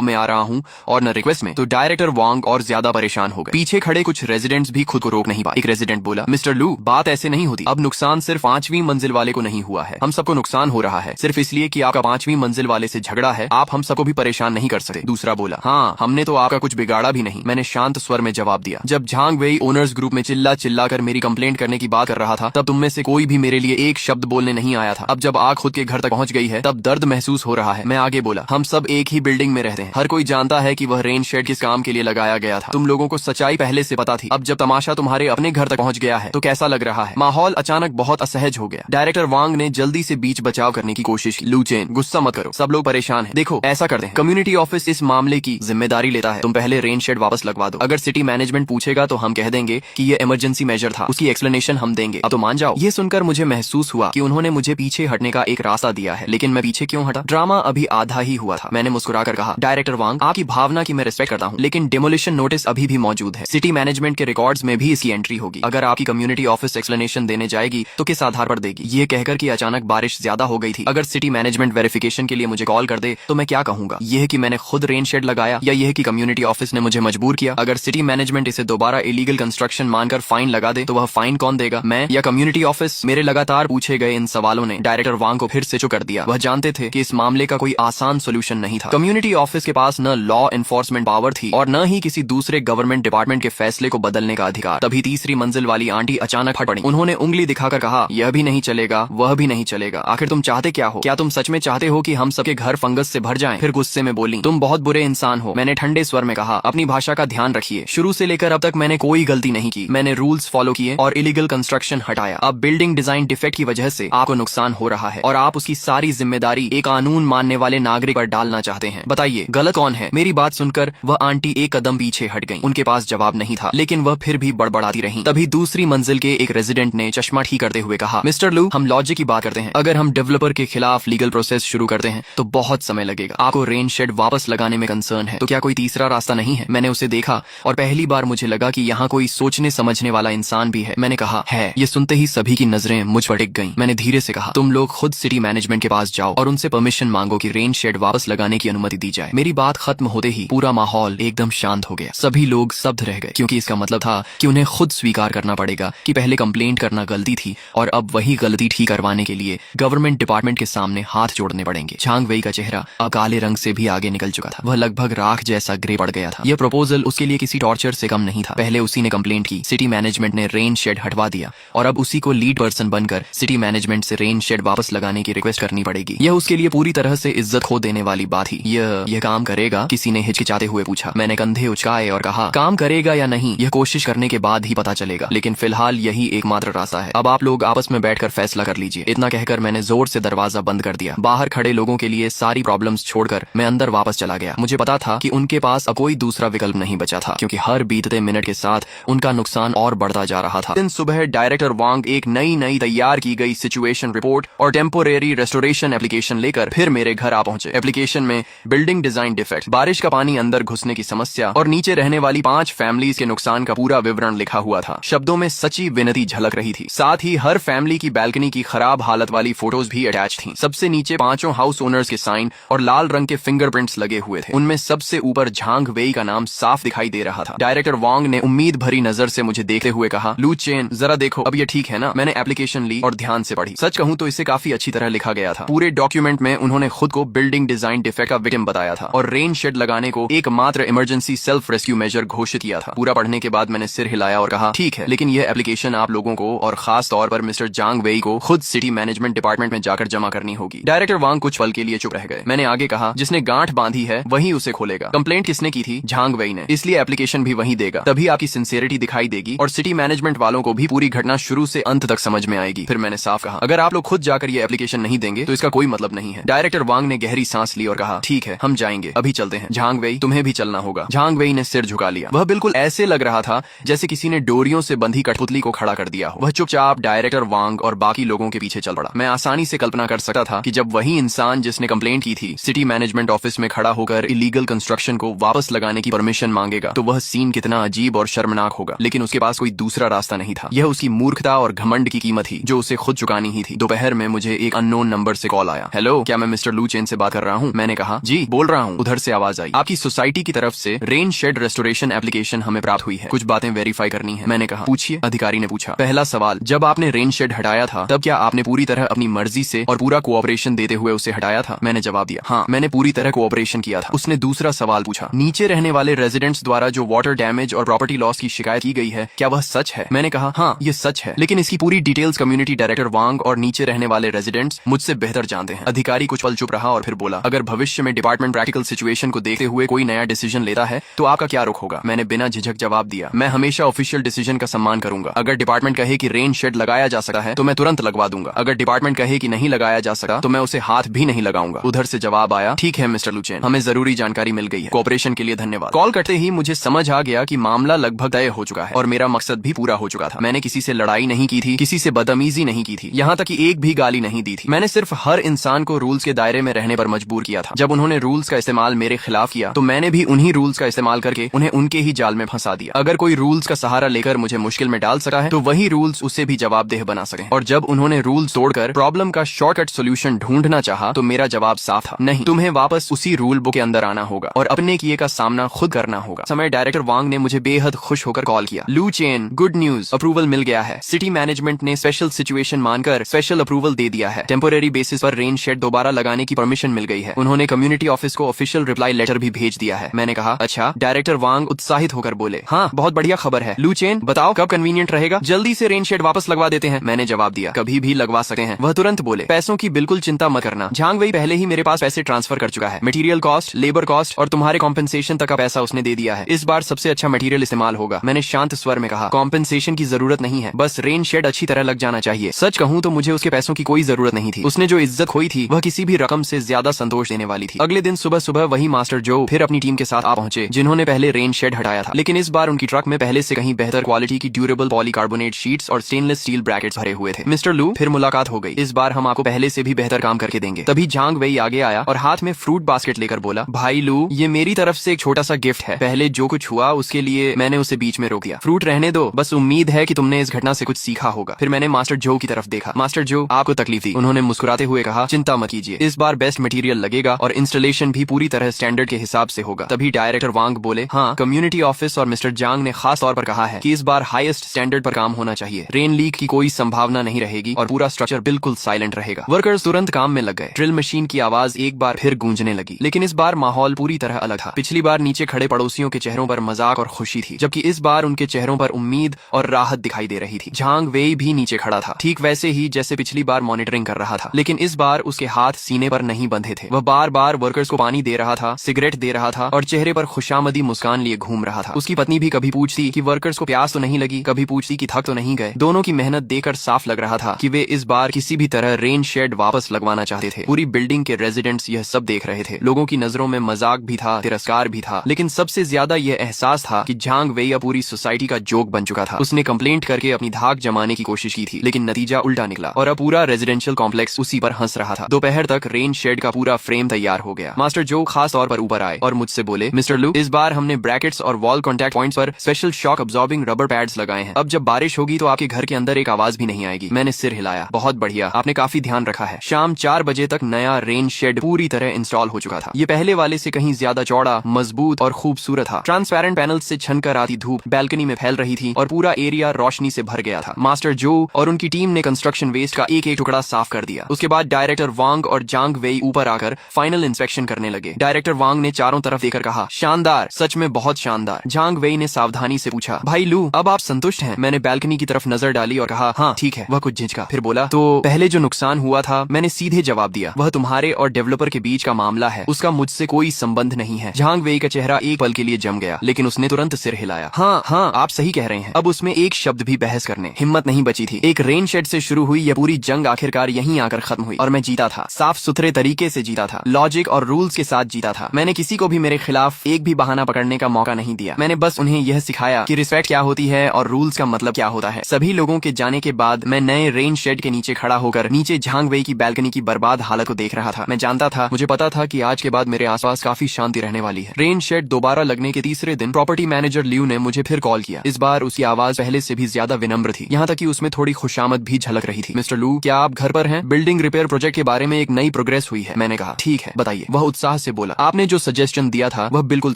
में आ रहा हूँ और न रिक्वेस्ट में, तो डायरेक्टर वांग और ज्यादा परेशान हो गए। पीछे खड़े कुछ रेजिडेंट्स भी खुद को रोक नहीं पाए। एक रेजिडेंट बोला, मिस्टर लू, बात ऐसे नहीं होती। अब नुकसान सिर्फ 5वीं मंजिल वाले को नहीं हुआ है, हम सबको नुकसान हो रहा है। सिर्फ इसलिए कि आपका 5वीं मंजिल वाले से झगड़ा है, आप हम सबको भी परेशान नहीं कर सकते। दूसरा बोला, हाँ, हमने तो आपका कुछ बिगाड़ा भी नहीं। मैंने शांत स्वर में जवाब दिया। जब झांग वेई ओनर्स ग्रुप में चिल्ला कर मेरी कंप्लेंट करने की बात कर रहा था, तब तुम में से कोई भी मेरे लिए एक शब्द बोलने नहीं आया था। अब जब आग खुद के घर तक पहुंच गई है, तब दर्द महसूस हो रहा है। मैं आगे बोला, हम सब एक ही बिल्डिंग में रहते हैं, हर कोई जानता है कि वह रेन शेड किस काम के लिए लगाया गया था। तुम लोगों को सच्चाई पहले से पता थी। अब जब तमाशा तुम्हारे अपने घर तक पहुंच गया है, तो कैसा लग रहा है? माहौल अचानक बहुत असहज हो गया। डायरेक्टर वांग ने जल्दी से बीच बचाव करने की कोशिश की। लू चेन, गुस्सा मत करो, सब लोग परेशान हैं। देखो, ऐसा करते हैं, कम्युनिटी ऑफिस इस मामले की जिम्मेदारी लेता है। तुम पहले रेन शेड वापस लगवा दो। अगर सिटी मैनेजमेंट पूछेगा तो हम कह देंगे कि ये इमरजेंसी मेजर था, उसकी एक्सप्लेनेशन हम देंगे। अब तो मान जाओ। ये सुनकर मुझे महसूस हुआ कि उन्होंने मुझे पीछे हटने का एक रास्ता दिया है, लेकिन मैं पीछे क्यों हटा? ड्रामा अभी आधा ही हुआ था। मैंने मुस्कुराकर कहा, डायरेक्टर वांग, आपकी भावना की मैं रिस्पेक्ट करता हूँ, लेकिन डिमोलिशन नोटिस अभी भी मौजूद है। सिटी मैनेजमेंट के रिकॉर्ड्स में भी इसकी एंट्री होगी। अगर आपकी कम्युनिटी ऑफिस एक्सप्लेनेशन देने जाएगी तो किस आधार पर देगी? ये कहकर कि अचानक बारिश ज्यादा हो गई थी। अगर सिटी मैनेजमेंट वेरिफिकेशन के लिए मुझे कॉल कर दे तो मैं क्या कहूंगा? यह कि मैंने खुद रेन शेड लगाया, या यह कि कम्युनिटी ऑफिस ने मुझे मजबूर किया? अगर सिटी मैनेजमेंट इसे दोबारा इलीगल कंस्ट्रक्शन मानकर फाइन लगा दे तो वह फाइन कौन देगा, मैं या कम्युनिटी ऑफिस? मेरे लगातार पूछे गए इन सवालों ने डायरेक्टर वांग को फिर से चुप कर दिया। वह जानते थे कि इस मामले का कोई आसान सोल्यूशन नहीं था। कम्युनिटी ऑफिस के पास न लॉ एनफोर्समेंट पावर थी और न ही किसी दूसरे गवर्नमेंट डिपार्टमेंट के फैसले को बदलने का अधिकार। तभी तीसरी मंजिल वाली आंटी अचानक फट पड़ी। उन्होंने उंगली दिखाकर कहा, यह भी नहीं चलेगा, वह भी नहीं चलेगा। आखिर तुम चाहते क्या हो? क्या तुम सच में चाहते हो कि हम सबके घर फंगस से भर जाएं? फिर गुस्से में बोली, तुम बहुत बुरे इंसान हो। मैंने ठंडे स्वर में कहा, अपनी भाषा का ध्यान रखिए। शुरू से लेकर अब तक मैंने कोई गलती नहीं की। मैंने रूल्स फॉलो किए और इलीगल कंस्ट्रक्शन हटाया। अब बिल्डिंग डिजाइन डिफेक्ट की वजह से आपको नुकसान हो रहा है और आप उसकी सारी जिम्मेदारी एक कानून मानने वाले नागरिक पर डालना चाहते हैं। बताइए, गलत कौन है? मेरी बात सुनकर वह आंटी एक कदम पीछे हट गईं। उनके पास जवाब नहीं था, लेकिन वह फिर भी बड़बड़ाती रहीं। तभी दूसरी मंजिल के एक रेजिडेंट ने चश्मा ठीक करते हुए कहा, मिस्टर लू, हम लॉजिक की बात करते हैं। अगर हम डेवलपर के खिलाफ लीगल प्रोसेस शुरू करते हैं तो बहुत समय लगेगा। आपको रेन शेड वापस लगाने में कंसर्न है, तो क्या कोई तीसरा रास्ता नहीं है? मैंने उसे देखा और पहली बार मुझे लगा कि यहाँ कोई सोचने समझने वाला इंसान भी है। मैंने कहा, है। ये सुनते ही सभी की नजरें मुझ पर टिक गईं। मैंने धीरे से कहा, तुम लोग खुद सिटी मैनेजमेंट के पास जाओ और उनसे परमिशन मांगो कि रेन शेड वापस लगाने की अनुमति दी जाए। मेरी बात खत्म होते ही पूरा माहौल एकदम शांत हो गया। सभी लोग स्तब्ध रह गए, क्योंकि इसका मतलब था कि उन्हें खुद स्वीकार करना पड़ेगा कि पहले कंप्लेंट करना गलती थी और अब वही गलती ठीक करवाने के लिए गवर्नमेंट डिपार्टमेंट के सामने हाथ जोड़ने पड़ेंगे। झांग वेई का चेहरा अब काले रंग से भी आगे निकल चुका था। वह लगभग राख जैसा ग्रे पड़ गया था। यह प्रपोजल उसके लिए किसी टॉर्चर से कम नहीं था। पहले उसी ने कंप्लेंट की, सिटी मैनेजमेंट ने रेन शेड हटवा दिया और अब उसी को लीड पर्सन बनकर सिटी मैनेजमेंट से रेन शेड वापस लगाने की रिक्वेस्ट करनी पड़ेगी। यह उसके लिए पूरी तरह से इज्जत खो देने वाली बात थी। यह काम करेगा? किसी ने हिचकिचाते हुए पूछा। मैंने कंधे उचकाए और कहा, काम करेगा या नहीं यह कोशिश करने के बाद ही पता चलेगा, लेकिन फिलहाल यही एकमात्र रास्ता है। अब आप लोग आपस में बैठकर फैसला कर लीजिए। इतना कहकर मैंने जोर से दरवाजा बंद कर दिया। बाहर खड़े लोगों के लिए सारी प्रॉब्लम्स छोड़कर मैं अंदर वापस चला गया। मुझे पता था कि उनके पास अब कोई दूसरा विकल्प नहीं बचा था, क्योंकि हर बीतते मिनट के साथ उनका नुकसान और बढ़ता जा रहा था। दिन सुबह डायरेक्टर वांग एक नई तैयार की गई सिचुएशन रिपोर्ट और टेम्पोरेरी रेस्टोरेशन एप्लीकेशन लेकर फिर मेरे घर आ पहुंचे। एप्लीकेशन में बिल्डिंग डिजाइन डिफेक्ट, बारिश का पानी अंदर घुसने की समस्या और नीचे रहने वाली 5 फैमिलीज के नुकसान का पूरा विवरण लिखा हुआ था। शब्दों में सच्ची विनती झलक रही थी। साथ ही हर फैमिली की बैल्कनी की खराब हालत वाली फोटोज भी अटैच थी। सबसे नीचे 5 हाउस ओनर्स के साइन और लाल रंग के फिंगरप्रिंट्स लगे हुए थे। उनमें सबसे ऊपर झांग वेई का नाम साफ दिखाई दे रहा था। डायरेक्टर वांग ने उम्मीद भरी नजर से मुझे देखते हुए कहा, लू चेन, जरा देखो, अब ये ठीक है ना? मैंने एप्लीकेशन ली और ध्यान से पढ़ी। सच कहूं तो इसे काफी अच्छी तरह लिखा गया था। पूरे डॉक्यूमेंट में उन्होंने खुद को बिल्डिंग डिजाइन डिफेक्ट का विक्टिम बताया था और रेन शेड लगाने को एकमात्र इमरजेंसी सेल्फ रेस्क्यू मेजर घोषित किया था। पूरा पढ़ने के बाद मैंने सिर हिलाया और कहा, ठीक है, लेकिन यह एप्लीकेशन आप लोगों को और खास तौर पर मिस्टर झांग वेई को खुद सिटी मैनेजमेंट डिपार्टमेंट में जाकर जमा करनी होगी। डायरेक्टर वांग कुछ पल के लिए चुप रह गए। मैंने आगे कहा, जिसने गांठ बांधी है वही उसे खोलेगा। कंप्लेंट किसने की थी? झांग वेई ने, इसलिए एप्लीकेशन भी वही देगा। तभी आपकी सिंसियरिटी दिखाई देगी और सिटी मैनेजमेंट वालों को भी पूरी घटना शुरू से अंत तक समझ में आएगी। फिर मैंने साफ कहा, अगर आप लोग खुद जाकर ये एप्लीकेशन नहीं देंगे तो इसका कोई मतलब नहीं है। डायरेक्टर वांग ने गहरी सांस ली और कहा, ठीक है, हम जाएंगे, अभी चलते हैं। झांग वेई, तुम्हें भी चलना होगा। झांग वेई ने सिर झुका लिया। वह बिल्कुल ऐसे लग रहा था जैसे किसी ने डोरियों से बंधी कठपुतली को खड़ा कर दिया हो। वह चुपचाप डायरेक्टर वांग और बाकी लोगों के पीछे चल पड़ा। मैं आसानी से कल्पना कर सकता था कि जब वही इंसान जिसने कंप्लेंट की थी सिटी मैनेजमेंट ऑफिस में खड़ा होकर इलीगल कंस्ट्रक्शन को वापस लगाने की परमिशन मांगेगा तो वह सीन कितना अजीब और शर्मनाक होगा। लेकिन उसके पास कोई दूसरा रास्ता नहीं था। यह उसकी मूर्खता और घमंड की कीमत थी जो उसे खुद चुकानी ही थी। दोपहर में मुझे मुझे एक अननोन नंबर से कॉल आया। हेलो, क्या मैं मिस्टर लू चेन से बात कर रहा हूँ? मैंने कहा जी बोल रहा हूँ। उधर से आवाज आई, आपकी सोसाइटी की तरफ से रेन शेड रेस्टोरेशन एप्लीकेशन हमें प्राप्त हुई है, कुछ बातें वेरीफाई करनी है। मैंने कहा पूछिए। अधिकारी ने पूछा, पहला सवाल, जब आपने रेन शेड हटाया था तब क्या आपने पूरी तरह अपनी मर्जी से और पूरा कोऑपरेशन देते हुए उसे हटाया था? मैंने जवाब दिया, हाँ मैंने पूरी तरह कोऑपरेशन किया था। उसने दूसरा सवाल पूछा, नीचे रहने वाले रेजिडेंट्स द्वारा जो वाटर डैमेज और प्रॉपर्टी लॉस की शिकायत की गई है, क्या वह सच है? मैंने कहा हाँ ये सच है, लेकिन इसकी पूरी डिटेल्स कम्युनिटी डायरेक्टर वांग और नीचे रहने वाले रेजिडेंट्स मुझसे बेहतर जानते हैं। अधिकारी कुछ पल चुप रहा और फिर बोला, अगर भविष्य में डिपार्टमेंट प्रैक्टिकल सिचुएशन को देखते हुए कोई नया डिसीजन लेता है तो आपका क्या रुख होगा? मैंने बिना झिझक जवाब दिया, मैं हमेशा ऑफिशियल डिसीजन का सम्मान करूंगा। अगर डिपार्टमेंट कहे कि रेन शेड लगाया जा सकता है तो मैं तुरंत लगवा दूंगा। अगर डिपार्टमेंट कहे कि नहीं लगाया जा सकता तो मैं उसे हाथ भी नहीं लगाऊंगा। उधर से जवाब आया, ठीक है मिस्टर लू चेन, हमें जरूरी जानकारी मिल गई है, कोऑपरेशन के लिए धन्यवाद। कॉल करते ही मुझे समझ आ गया कि मामला लगभग तय हो चुका है और मेरा मकसद भी पूरा हो चुका था। मैंने किसी से लड़ाई नहीं की थी, किसी से बदतमीजी नहीं की थी, यहाँ तक कि एक भी गाली नहीं दी थी। मैंने सिर्फ हर इंसान को रूल्स के दायरे में रहने पर मजबूर किया था। जब उन्होंने रूल्स का इस्तेमाल मेरे खिलाफ किया तो मैंने भी उन्हीं रूल्स का इस्तेमाल करके उन्हें उनके ही जाल में फंसा दिया। अगर कोई रूल्स का सहारा लेकर मुझे मुश्किल में डाल सका है तो वही रूल्स उसे भी जवाबदेह बना सके। और जब उन्होंने रूल्स तोड़कर प्रॉब्लम का शॉर्टकट सोल्यूशन ढूंढना चाहा तो मेरा जवाब साफ था, नहीं, तुम्हें वापस उसी रूल बुक के अंदर आना होगा और अपने किए का सामना खुद करना होगा। समय डायरेक्टर वांग ने मुझे बेहद खुश होकर कॉल किया, लू चेन गुड न्यूज, अप्रूवल मिल गया है। सिटी मैनेजमेंट ने स्पेशल सिचुएशन मानकर स्पेशल अप्रूवल दे दिया है। टेम्पोरेरी बेसिस पर रेन शेड दोबारा लगाने की परमिशन मिल गई है। उन्होंने कम्युनिटी ऑफिस को ऑफिशियल रिप्लाई लेटर भी भेज दिया है। मैंने कहा अच्छा। डायरेक्टर वांग उत्साहित होकर बोले, हाँ बहुत बढ़िया खबर है। लू चेन बताओ कब कन्वीनियंट रहेगा, जल्दी से रेन शेड वापस लगवा देते हैं। मैंने जवाब दिया, कभी भी लगवा सकते हैं। वह तुरंत बोले, पैसों की बिल्कुल चिंता मत करना, झांग वही पहले ही मेरे पास पैसे ट्रांसफर कर चुका है। मटेरियल कॉस्ट, लेबर कॉस्ट और तुम्हारे कॉम्पेंसेशन तक का पैसा उसने दे दिया है। इस बार सबसे अच्छा मटेरियल इस्तेमाल होगा। मैंने शांत स्वर में कहा, कॉम्पेंसेशन की जरूरत नहीं है, बस रेन शेड अच्छी तरह लग जाना चाहिए। सच कहूँ तो मुझे उसके पैसों की कोई जरूरत नहीं थी। उसने जो इज्जत खोई थी वह किसी भी रकम से ज्यादा संतोष देने वाली थी। अगले दिन सुबह सुबह वही मास्टर जो फिर अपनी टीम के साथ आ पहुंचे जिन्होंने पहले रेन शेड हटाया था, लेकिन इस बार उनकी ट्रक में पहले से कहीं बेहतर क्वालिटी की ड्यूरेबल पॉलीकार्बोनेट शीट्स और स्टेनलेस स्टील ब्रैकेट्स भरे हुए थे। मिस्टर लू, फिर मुलाकात हो गई। इस बार हम आपको पहले से भी बेहतर काम करके देंगे। तभी झांग वही आगे आया और हाथ में फ्रूट बास्केट लेकर बोला, भाई लू, ये मेरी तरफ से एक छोटा सा गिफ्ट है। पहले जो कुछ हुआ उसके लिए मैंने उसे बीच में रोक दिया। फ्रूट रहने दो, बस उम्मीद है कि तुमने इस घटना से कुछ सीखा होगा। फिर मैंने मास्टर जो की तरफ देखा। मास्टर जो, आपको तकलीफ दी? उन्होंने मुस्कुराते हुए कहा, चिंता मत कीजिए, इस बार बेस्ट मटेरियल लगेगा और इंस्टॉलेशन भी पूरी तरह स्टैंडर्ड के हिसाब से होगा। तभी डायरेक्टर वांग बोले, हाँ कम्युनिटी ऑफिस और मिस्टर जांग ने खास तौर पर कहा है कि इस बार हाईएस्ट स्टैंडर्ड पर काम होना चाहिए। रेन लीक की कोई संभावना नहीं रहेगी और पूरा स्ट्रक्चर बिल्कुल साइलेंट रहेगा। वर्कर्स तुरंत काम में लग गए। ड्रिल मशीन की आवाज एक बार फिर गूंजने लगी, लेकिन इस बार माहौल पूरी तरह अलग था। पिछली बार नीचे खड़े पड़ोसियों के चेहरों पर मजाक और खुशी थी, जबकि इस बार उनके चेहरों पर उम्मीद और राहत दिखाई दे रही थी। झांग वेई भी नीचे खड़ा था, ठीक वैसे ही जैसे पिछली बार मॉनिटरिंग कर रहा था, लेकिन इस बार उसके हाथ सीने पर नहीं बंधे थे। वह बार बार वर्कर्स को पानी दे रहा था, सिगरेट दे रहा था और चेहरे पर खुशामदी मुस्कान लिए घूम रहा था। उसकी पत्नी भी कभी पूछती कि वर्कर्स को प्यास तो नहीं लगी, कभी पूछती कि थक तो नहीं गए। दोनों की मेहनत देखकर साफ लग रहा था कि वे इस बार किसी भी तरह रेन शेड वापस लगवाना चाहते थे। पूरी बिल्डिंग के रेजिडेंट्स यह सब देख रहे थे। लोगों की नजरों में मजाक भी था, तिरस्कार भी था, लेकिन सबसे ज्यादा यह एहसास था कि झांग वेई अब पूरी सोसाइटी का जोक बन चुका था। उसने कंप्लेंट करके अपनी धाक जमाने की कोशिश की थी, लेकिन नतीजा उल्टा निकला और अब पूरा रेजिडेंशियल कॉम्प्लेक्स उसी पर हंस रहा था। दोपहर तक रेन शेड का पूरा फ्रेम तैयार हो गया। मास्टर जो खास तौर पर ऊपर आए और मुझसे बोले, मिस्टर लू, इस बार हमने ब्रैकेट्स और वॉल कॉन्टैक्ट पॉइंट्स पर special shock absorbing rubber pads लगाए हैं। अब जब बारिश होगी तो आपके घर के अंदर एक आवाज भी नहीं आएगी। मैंने सिर हिलाया, बहुत बढ़िया, आपने काफी ध्यान रखा है। शाम 4 बजे तक नया रेन शेड पूरी तरह इंस्टॉल हो चुका था। ये पहले वाले से कहीं ज्यादा चौड़ा, मजबूत और खूबसूरत था। ट्रांसपेरेंट पैनल से छनकर आती धूप बैल्कनी में फैल रही थी और पूरा एरिया रोशनी से भर गया था। मास्टर जो और उनकी टीम ने कंस्ट्रक्शन वेस्ट का एक एक टुकड़ा साफ कर दिया। उसके बाद डायरेक्टर वांग और जांग वेई ऊपर आकर फाइनल इंस्पेक्शन करने लगे। डायरेक्टर वांग ने चारों तरफ देखकर कहा, शानदार, सच में बहुत शानदार। जांग वेई ने सावधानी से पूछा, भाई लू, अब आप संतुष्ट हैं? मैंने बैल्कनी की तरफ नजर डाली और कहा, हाँ ठीक है। वह कुछ झिझका, फिर बोला, तो पहले जो नुकसान हुआ था, मैंने सीधे जवाब दिया, वह तुम्हारे और डेवलपर के बीच का मामला है, उसका मुझसे कोई संबंध नहीं है। झांग वेई का चेहरा एक पल के लिए जम गया, लेकिन उसने तुरंत सिर हिलाया। हाँ हाँ, आप सही कह रहे हैं। अब उसमें एक शब्द भी बहस करने हिम्मत नहीं बची थी। एक रेन शेड से शुरू हुई यह पूरी जंग आखिरकार यहीं आकर खत्म हुई और मैं जीता था। साफ सुथरे तरीके से जीता था, लॉजिक और रूल्स के साथ जीता था। मैंने किसी को भी मेरे खिलाफ एक भी बहाना पकड़ने का मौका नहीं दिया। मैंने बस उन्हें यह सिखाया कि रिस्पेक्ट क्या होती है और रूल्स का मतलब क्या होता है। सभी लोगों के जाने के बाद मैं नए रेन शेड के नीचे खड़ा होकर नीचे झांग वेई की बैल्कनी की बर्बाद हालत को देख रहा था। मैं जानता था, मुझे पता था कि आज के बाद मेरे आसपास काफी शांति रहने वाली है। रेन शेड दोबारा लगने के तीसरे दिन प्रॉपर्टी मैनेजर लियू ने मुझे फिर कॉल किया। इस बार उसकी आवाज पहले से भी ज्यादा विनम्र थी, यहाँ तक कि उसमें थोड़ी खुशामद भी झलक रही थी। मिस्टर लू, क्या आप घर पर हैं। बिल्डिंग रिपेयर प्रोजेक्ट के बारे में एक नई प्रोग्रेस हुई है। मैंने कहा ठीक है बताइए। वह उत्साह से बोला, आपने जो सजेशन दिया था वह बिल्कुल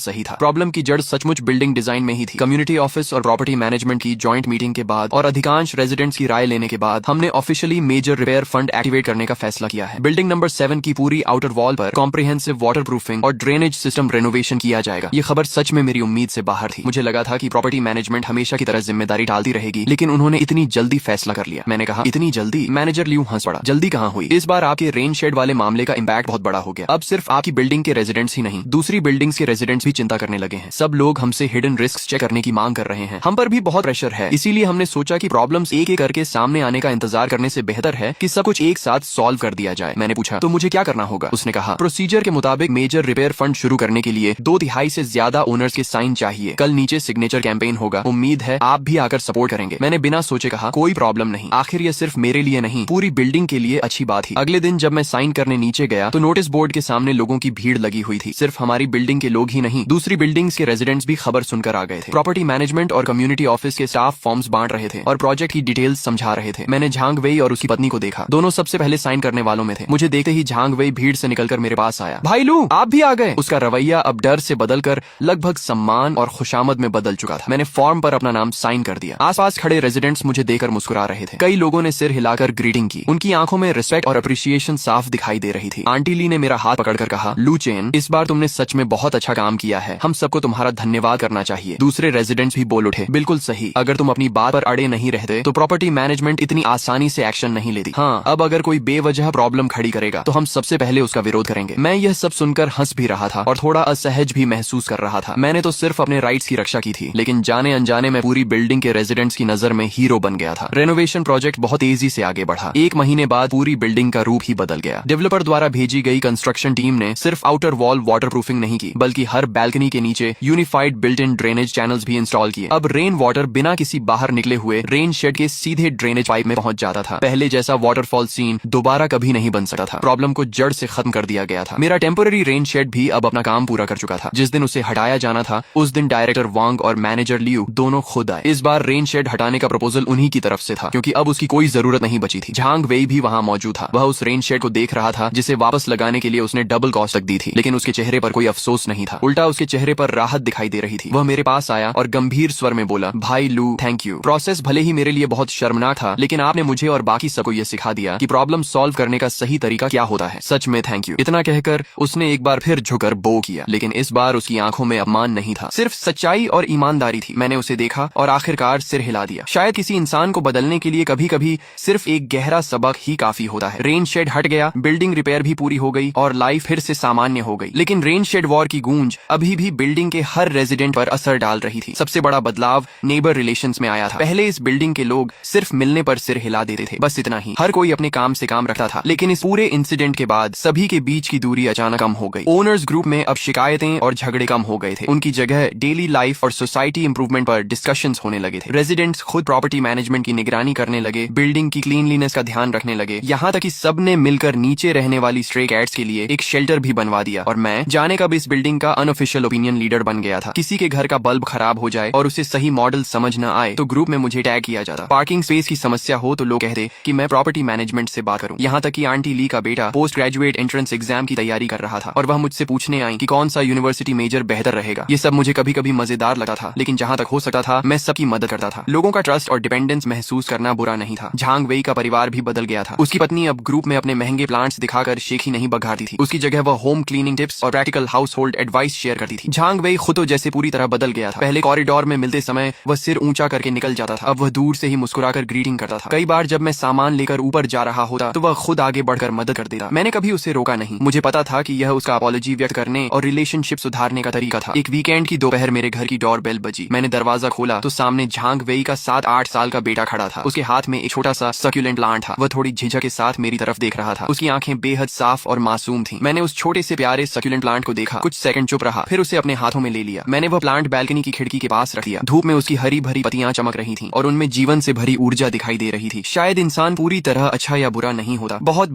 सही था। प्रॉब्लम की जड़ सचमुच बिल्डिंग डिजाइन में ही थी। कम्युनिटी ऑफिस और प्रॉपर्टी मैनेजमेंट की जॉइंट मीटिंग के बाद और अधिकांश रेजिडेंट्स की राय लेने के बाद हमने officially major repair fund activate करने का फैसला किया है। बिल्डिंग नंबर 7 की पूरी आउटर वॉल पर कॉम्प्रिहेंसिव वाटर प्रूफिंग और ड्रेनेज सिस्टम रेनोवेशन किया जाएगा। ये खबर सच में मेरी उम्मीद से बाहर थी। मुझे लगा था कि प्रॉपर्टी मैनेजमेंट हमेशा की तरह जिम्मेदारी डालती रहेगी, लेकिन उन्होंने इतनी जल्दी फैसला कर लिया। मैंने कहा इतनी जल्दी? मैनेजर लियू हंस पड़ा। जल्दी कहाँ हुई? इस बार आपके रेन शेड वाले मामले का इम्पैक्ट बहुत बड़ा हो गया। अब सिर्फ आपकी बिल्डिंग के रेजिडेंट्स ही नहीं, दूसरी बिल्डिंग्स के रेजिडेंट्स भी चिंता करने लगे हैं। सब लोग हमसे हिडन रिस्क चेक करने की मांग कर रहे हैं। हम पर भी बहुत प्रेशर है। इसीलिए हमने सोचा कि प्रॉब्लम्स एक एक करके सामने आने का इंतजार करने से बेहतर है कि सब कुछ एक साथ सॉल्व कर दिया जाए। मैंने पूछा तो मुझे क्या करना होगा? उसने कहा प्रोसीजर के मुताबिक मेजर रिपेयर फंड शुरू करने के लिए 2/3 से ज्यादा ओनर्स के साइन चाहिए। कल नीचे सिग्नेचर कैंपेन होगा। उम्मीद है आप भी आकर सपोर्ट करेंगे। मैंने बिना सोचे कहा कोई प्रॉब्लम नहीं, आखिर ये सिर्फ मेरे लिए नहीं पूरी बिल्डिंग के लिए अच्छी बात ही। अगले दिन जब मैं साइन करने नीचे गया तो नोटिस बोर्ड के सामने लोगों की भीड़ लगी हुई थी। सिर्फ हमारी बिल्डिंग के लोग ही नहीं, दूसरी बिल्डिंग्स के रेजिडेंट्स भी खबर सुनकर आ गए थे। प्रॉपर्टी मैनेजमेंट और कम्युनिटी ऑफिस के स्टाफ फॉर्म्स बांट रहे थे और प्रोजेक्ट की डिटेल्स समझा रहे थे। मैंने झांग वेई और उसकी पत्नी को देखा। दोनों सबसे पहले साइन करने वालों में थे। मुझे देखते ही झांग वेई भीड़ से निकलकर मेरे पास आया। भाई लू आप भी आ गए। उसका रवैया अब डर से बदलकर लगभग सम्मान और खुशामद में बदल चुका था। मैंने फॉर्म पर अपना नाम साइन कर दिया। आसपास खड़े रेजिडेंट्स मुझे देखकर मुस्कुरा रहे थे। कई लोगों ने सिर हिलाकर ग्रीटिंग की। उनकी आंखों में रिस्पेक्ट और अप्रिसिएशन साफ दिखाई दे रही थी। आंटी ली ने मेरा हाथ पकड़कर कहा, लू चेन इस बार तुमने सच में बहुत अच्छा काम किया है। हम सबको तुम्हारा धन्यवाद करना चाहिए। दूसरे रेजिडेंट्स भी बोल उठे, बिल्कुल सही। अगर तुम अपनी बात पर अड़े नहीं रहते तो प्रॉपर्टी मैनेजमेंट इतनी आसानी से एक्शन नहीं लेती। हाँ, अब अगर कोई बेवजह प्रॉब्लम खड़ी करेगा तो हम सबसे पहले उसका विरोध करेंगे। मैं यह सब सुनकर हंस भी रहा था और थोड़ा असहज भी महसूस कर रहा था। मैंने तो सिर्फ अपने राइट्स की रक्षा की थी, लेकिन जाने अनजाने में पूरी बिल्डिंग के रेजिडेंट्स की नजर में हीरो बन गया था। रेनोवेशन प्रोजेक्ट बहुत तेजी से आगे बढ़ा। 1 महीने बाद पूरी बिल्डिंग का रूप ही बदल गया। डेवलपर द्वारा भेजी गई कंस्ट्रक्शन टीम ने सिर्फ आउटर वॉल वाटर प्रूफिंग नहीं की, बल्कि हर बैल्कनी के नीचे unified built in drainage channels भी इंस्टॉल किए। अब रेन वाटर बिना किसी बाहर निकले हुए रेन शेड के सीधे ड्रेनेज पाइप में पहुंच जाता था। पहले जैसा वाटरफॉल सीन दोबारा कभी नहीं बन सकता था। प्रॉब्लम को जड़ से खत्म कर दिया गया था। मेरा टेम्पोररी रेन शेड भी अब अपना काम पूरा कर चुका था। जिस दिन उसे हटाया जाना था उस दिन डायरेक्टर वांग और मैनेजर लियू दोनों खुद आए। इस बार रेन शेड हटाने का प्रपोजल उन्हीं की तरफ से था, क्योंकि अब उसकी कोई जरूरत नहीं बची थी। झांग वेई भी वहां मौजूद था। वह उस रेन शेड को देख रहा था जिसे वापस लगाने के लिए उसने डबल कॉस्ट तक दी थी, लेकिन उसके चेहरे पर कोई अफसोस नहीं था। उल्टा उसके चेहरे पर राहत दिखाई दे रही थी। वह मेरे पास आया और गंभीर स्वर में बोला, भाई लू थैंक यू। प्रोसेस भले ही मेरे लिए बहुत शर्मनाक था, लेकिन आपने मुझे और बाकी सबको यह सिखा दिया कि प्रॉब्लम सॉल्व करने का सही तरीका क्या होता है। सच में थैंक यू। इतना कहकर उसने एक बार फिर झुकर बो किया, लेकिन इस बार उसकी आंखों में अपमान नहीं था, सिर्फ सच्चाई और ईमानदारी थी। मैंने उसे देखा और आखिरकार सिर हिला दिया। शायद किसी इंसान को बदलने के लिए कभी कभी सिर्फ एक गहरा सबक ही काफी होता है। रेन शेड हट गया, बिल्डिंग रिपेयर भी पूरी हो गई और लाइफ फिर से सामान्य हो गई। लेकिन रेन शेड वॉर की गूंज अभी भी बिल्डिंग के हर रेजिडेंट पर असर डाल रही थी। सबसे बड़ा बदलाव नेबर रिलेशंस में आया था। पहले इस बिल्डिंग के लोग सिर्फ मिलने पर सिर हिला देते थे, बस इतना ही। हर कोई अपने काम से काम रखता था। लेकिन इस पूरे इंसिडेंट के बाद सभी के बीच की दूरी अचानक कम हो गई। ओनर्स ग्रुप में अब शिकायतें और झगड़े कम हो गए थे। उनकी जगह डेली लाइफ और सोसाइटी इंप्रूवमेंट पर डिस्कशंस होने लगे थे। रेजिडेंट्स खुद प्रॉपर्टी मैनेजमेंट की निगरानी करने लगे, बिल्डिंग की क्लीनलीनेस का ध्यान रखने लगे, यहाँ तक कि सबने मिलकर नीचे रहने वाली स्ट्रे कैट्स के लिए एक शेल्टर भी बनवा दिया। और मैं जाने कब इस बिल्डिंग का अनऑफिशियल ओपिनियन लीडर बन गया था। किसी के घर का बल्ब खराब हो जाए और उसे सही मॉडल समझ न आए तो ग्रुप में मुझे टैग किया जाता। पार्किंग स्पेस की समस्या हो तो लोग कहते कि मैं प्रॉपर्टी मैनेजमेंट से बात करूं। यहाँ तक कि आंटी ली का बेटा पोस्ट ग्रेजुएट एंट्रेंस एग्जाम की तैयारी कर रहा था और वह मुझसे पूछने आई कि कौन सा यूनिवर्सिटी मेजर बेहतर रहेगा। ये सब मुझे कभी कभी मजेदार लगता था, लेकिन जहाँ तक हो सकता था मैं सबकी मदद करता था। लोगों का ट्रस्ट और डिपेंडेंस महसूस करना बुरा नहीं था। झांग वेई का परिवार भी बदल गया था। उसकी पत्नी अब ग्रुप में अपने महंगे प्लांट्स दिखाकर शेखी नहीं बघारती थी। उसकी जगह वह होम क्लीनिंग टिप्स और practical house hold advice share करती थी। झांग वेई खुद तो जैसे पूरी तरह बदल गया था। पहले कॉरिडोर में मिलते समय वह सिर ऊंचा करके निकल जाता था, अब वह दूर से ही मुस्कुराकर ग्रीटिंग करता था। कई बार जब मैं सामान लेकर ऊपर जा रहा होता तो वह खुद आगे बढ़कर मदद कर देता। मैंने कभी उसे रोका नहीं। मुझे पता था कि यह उसका अपॉलॉजी व्यक्त करने और रिलेशनशिप सुधारने का तरीका था। एक वीकेंड की दोपहर मेरे घर की डोर बेल बजी। मैंने दरवाजा खोला तो सामने झांग वेई का 7-8 साल का बेटा खड़ा था। उसके हाथ में एक छोटा सा सक्यूलेंट प्लांट था। वह थोड़ी झिझक के साथ मेरी तरफ देख रहा था। उसकी आंखें बेहद साफ और मासूम थीं। मैंने उस छोटे से प्यारे सक्यूलेंट प्लांट को देखा, कुछ सेकंड चुप रहा, फिर उसे अपने हाथों में ले लिया। मैंने वह प्लांट बैल्कनी की खिड़की के पास रख दिया। धूप में उसकी हरी भरी पत्तियां चमक रही थीं और उनमें जीवन से भरी ऊर्जा दिखाई दे रही थी। शायद इंसान पूरी तरह अच्छा या बुरा नहीं होता। बहुत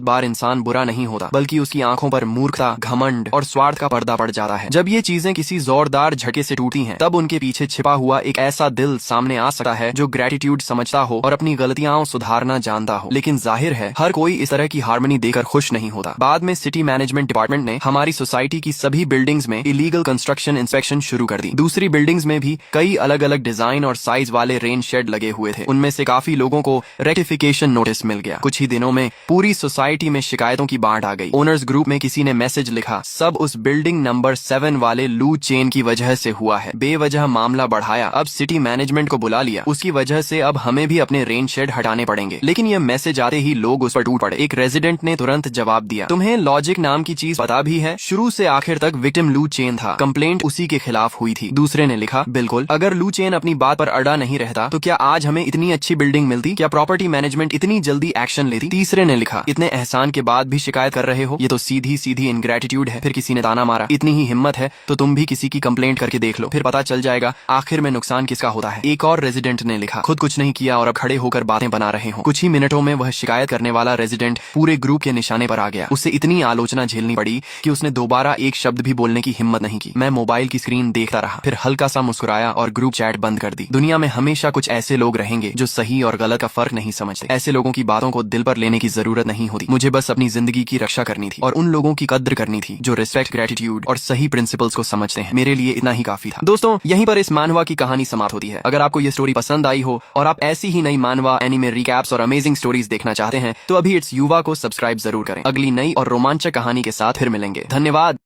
बार इंसान बुरा नहीं होता, बल्कि उसकी आंखों पर मूर्खता, घमंड और स्वार्थ का पर्दा पड़ जाता है। जब ये चीजें किसी जोरदार झटके से टूटती हैं, तब उनके पीछे छिपा हुआ एक ऐसा दिल सामने आ सकता है जो ग्रेटिट्यूड समझता हो और अपनी गलतियां सुधारना जानता जानता हो, लेकिन जाहिर है हर कोई इस तरह की हार्मनी देकर खुश नहीं होता। बाद में सिटी मैनेजमेंट डिपार्टमेंट ने हमारी सोसाइटी की सभी बिल्डिंग्स में इलीगल कंस्ट्रक्शन इंस्पेक्शन शुरू कर दी। दूसरी बिल्डिंग्स में भी कई अलग अलग डिजाइन और साइज वाले रेन शेड लगे हुए थे। उनमें से काफी लोगों को रेक्टिफिकेशन नोटिस मिल गया। कुछ ही दिनों में पूरी सोसाइटी में शिकायतों की बाढ़ आ गई। ओनर्स ग्रुप में किसी ने मैसेज लिखा, सब उस बिल्डिंग नंबर 7 वाले लू चेन की वजह से हुआ है। बेवजह मामला बढ़ाया। अब सिटी मैनेजमेंट को बुला लिया। उसकी वजह से अब हमें भी अपने रेन शेड हटाने पड़ेंगे। लेकिन यह मैसेज आते ही लोग उस पर टूट पड़े। एक रेजिडेंट ने तुरंत जवाब दिया, तुम्हें लॉजिक नाम की चीज पता भी है? शुरू से आखिर तक विक्टिम लू चेन था। कंप्लेंट उसी के खिलाफ हुई थी। दूसरे ने लिखा, बिल्कुल, अगर लू चेन अपनी बात पर अड़ा नहीं रहता तो क्या आज हमें इतनी अच्छी बिल्डिंग मिलती? क्या प्रॉपर्टी मैनेजमेंट इतनी जल्दी एक्शन लेती? तीसरे ने लिखा, इतने एहसान के बाद भी शिकायत कर रहे हो, ये तो सीधी सीधी इनग्रेटिट्यूड है। फिर किसी ने ताना मारा, इतनी ही हिम्मत है तो तुम भी किसी की कंप्लेंट करके देख लो, फिर पता चल जाएगा आखिर में नुकसान किसका होता है। एक और रेजिडेंट ने लिखा, खुद कुछ नहीं किया और अब खड़े होकर बातें बना रहे हो। कुछ ही मिनटों में वह शिकायत करने वाला रेजिडेंट पूरे ग्रुप के निशाने पर आ गया। उसे इतनी आलोचना झेलनी पड़ी कि उसने दोबारा एक शब्द भी बोलने की हिम्मत नहीं की। मैं मोबाइल की स्क्रीन देखता रहा, फिर हल्का सा मुस्कुराया और ग्रुप चैट बंद कर दी। दुनिया में हमेशा कुछ ऐसे लोग रहेंगे जो सही और गलत का फर्क नहीं समझते। ऐसे लोगों की बातों को दिल पर लेने की जरूरत नहीं होती। मुझे बस अपनी जिंदगी की रक्षा करनी थी और उन लोगों की कद्र करनी थी जो रिस्पेक्ट, ग्रेटिट्यूड और सही प्रिंसिपल्स को समझते हैं। मेरे लिए इतना ही काफी था। दोस्तों, यहीं पर इस मानवा की कहानी समाप्त होती है। अगर आपको ये स्टोरी पसंद आई हो और आप ऐसी ही नई मानवा एनिमे रिकैप्स और अमेजिंग स्टोरीज देखना चाहते हैं तो अभी इट्स युवा को सब्सक्राइब जरूर करें। अगली नई और रोमांचक कहानी के साथ फिर मिलेंगे। धन्यवाद।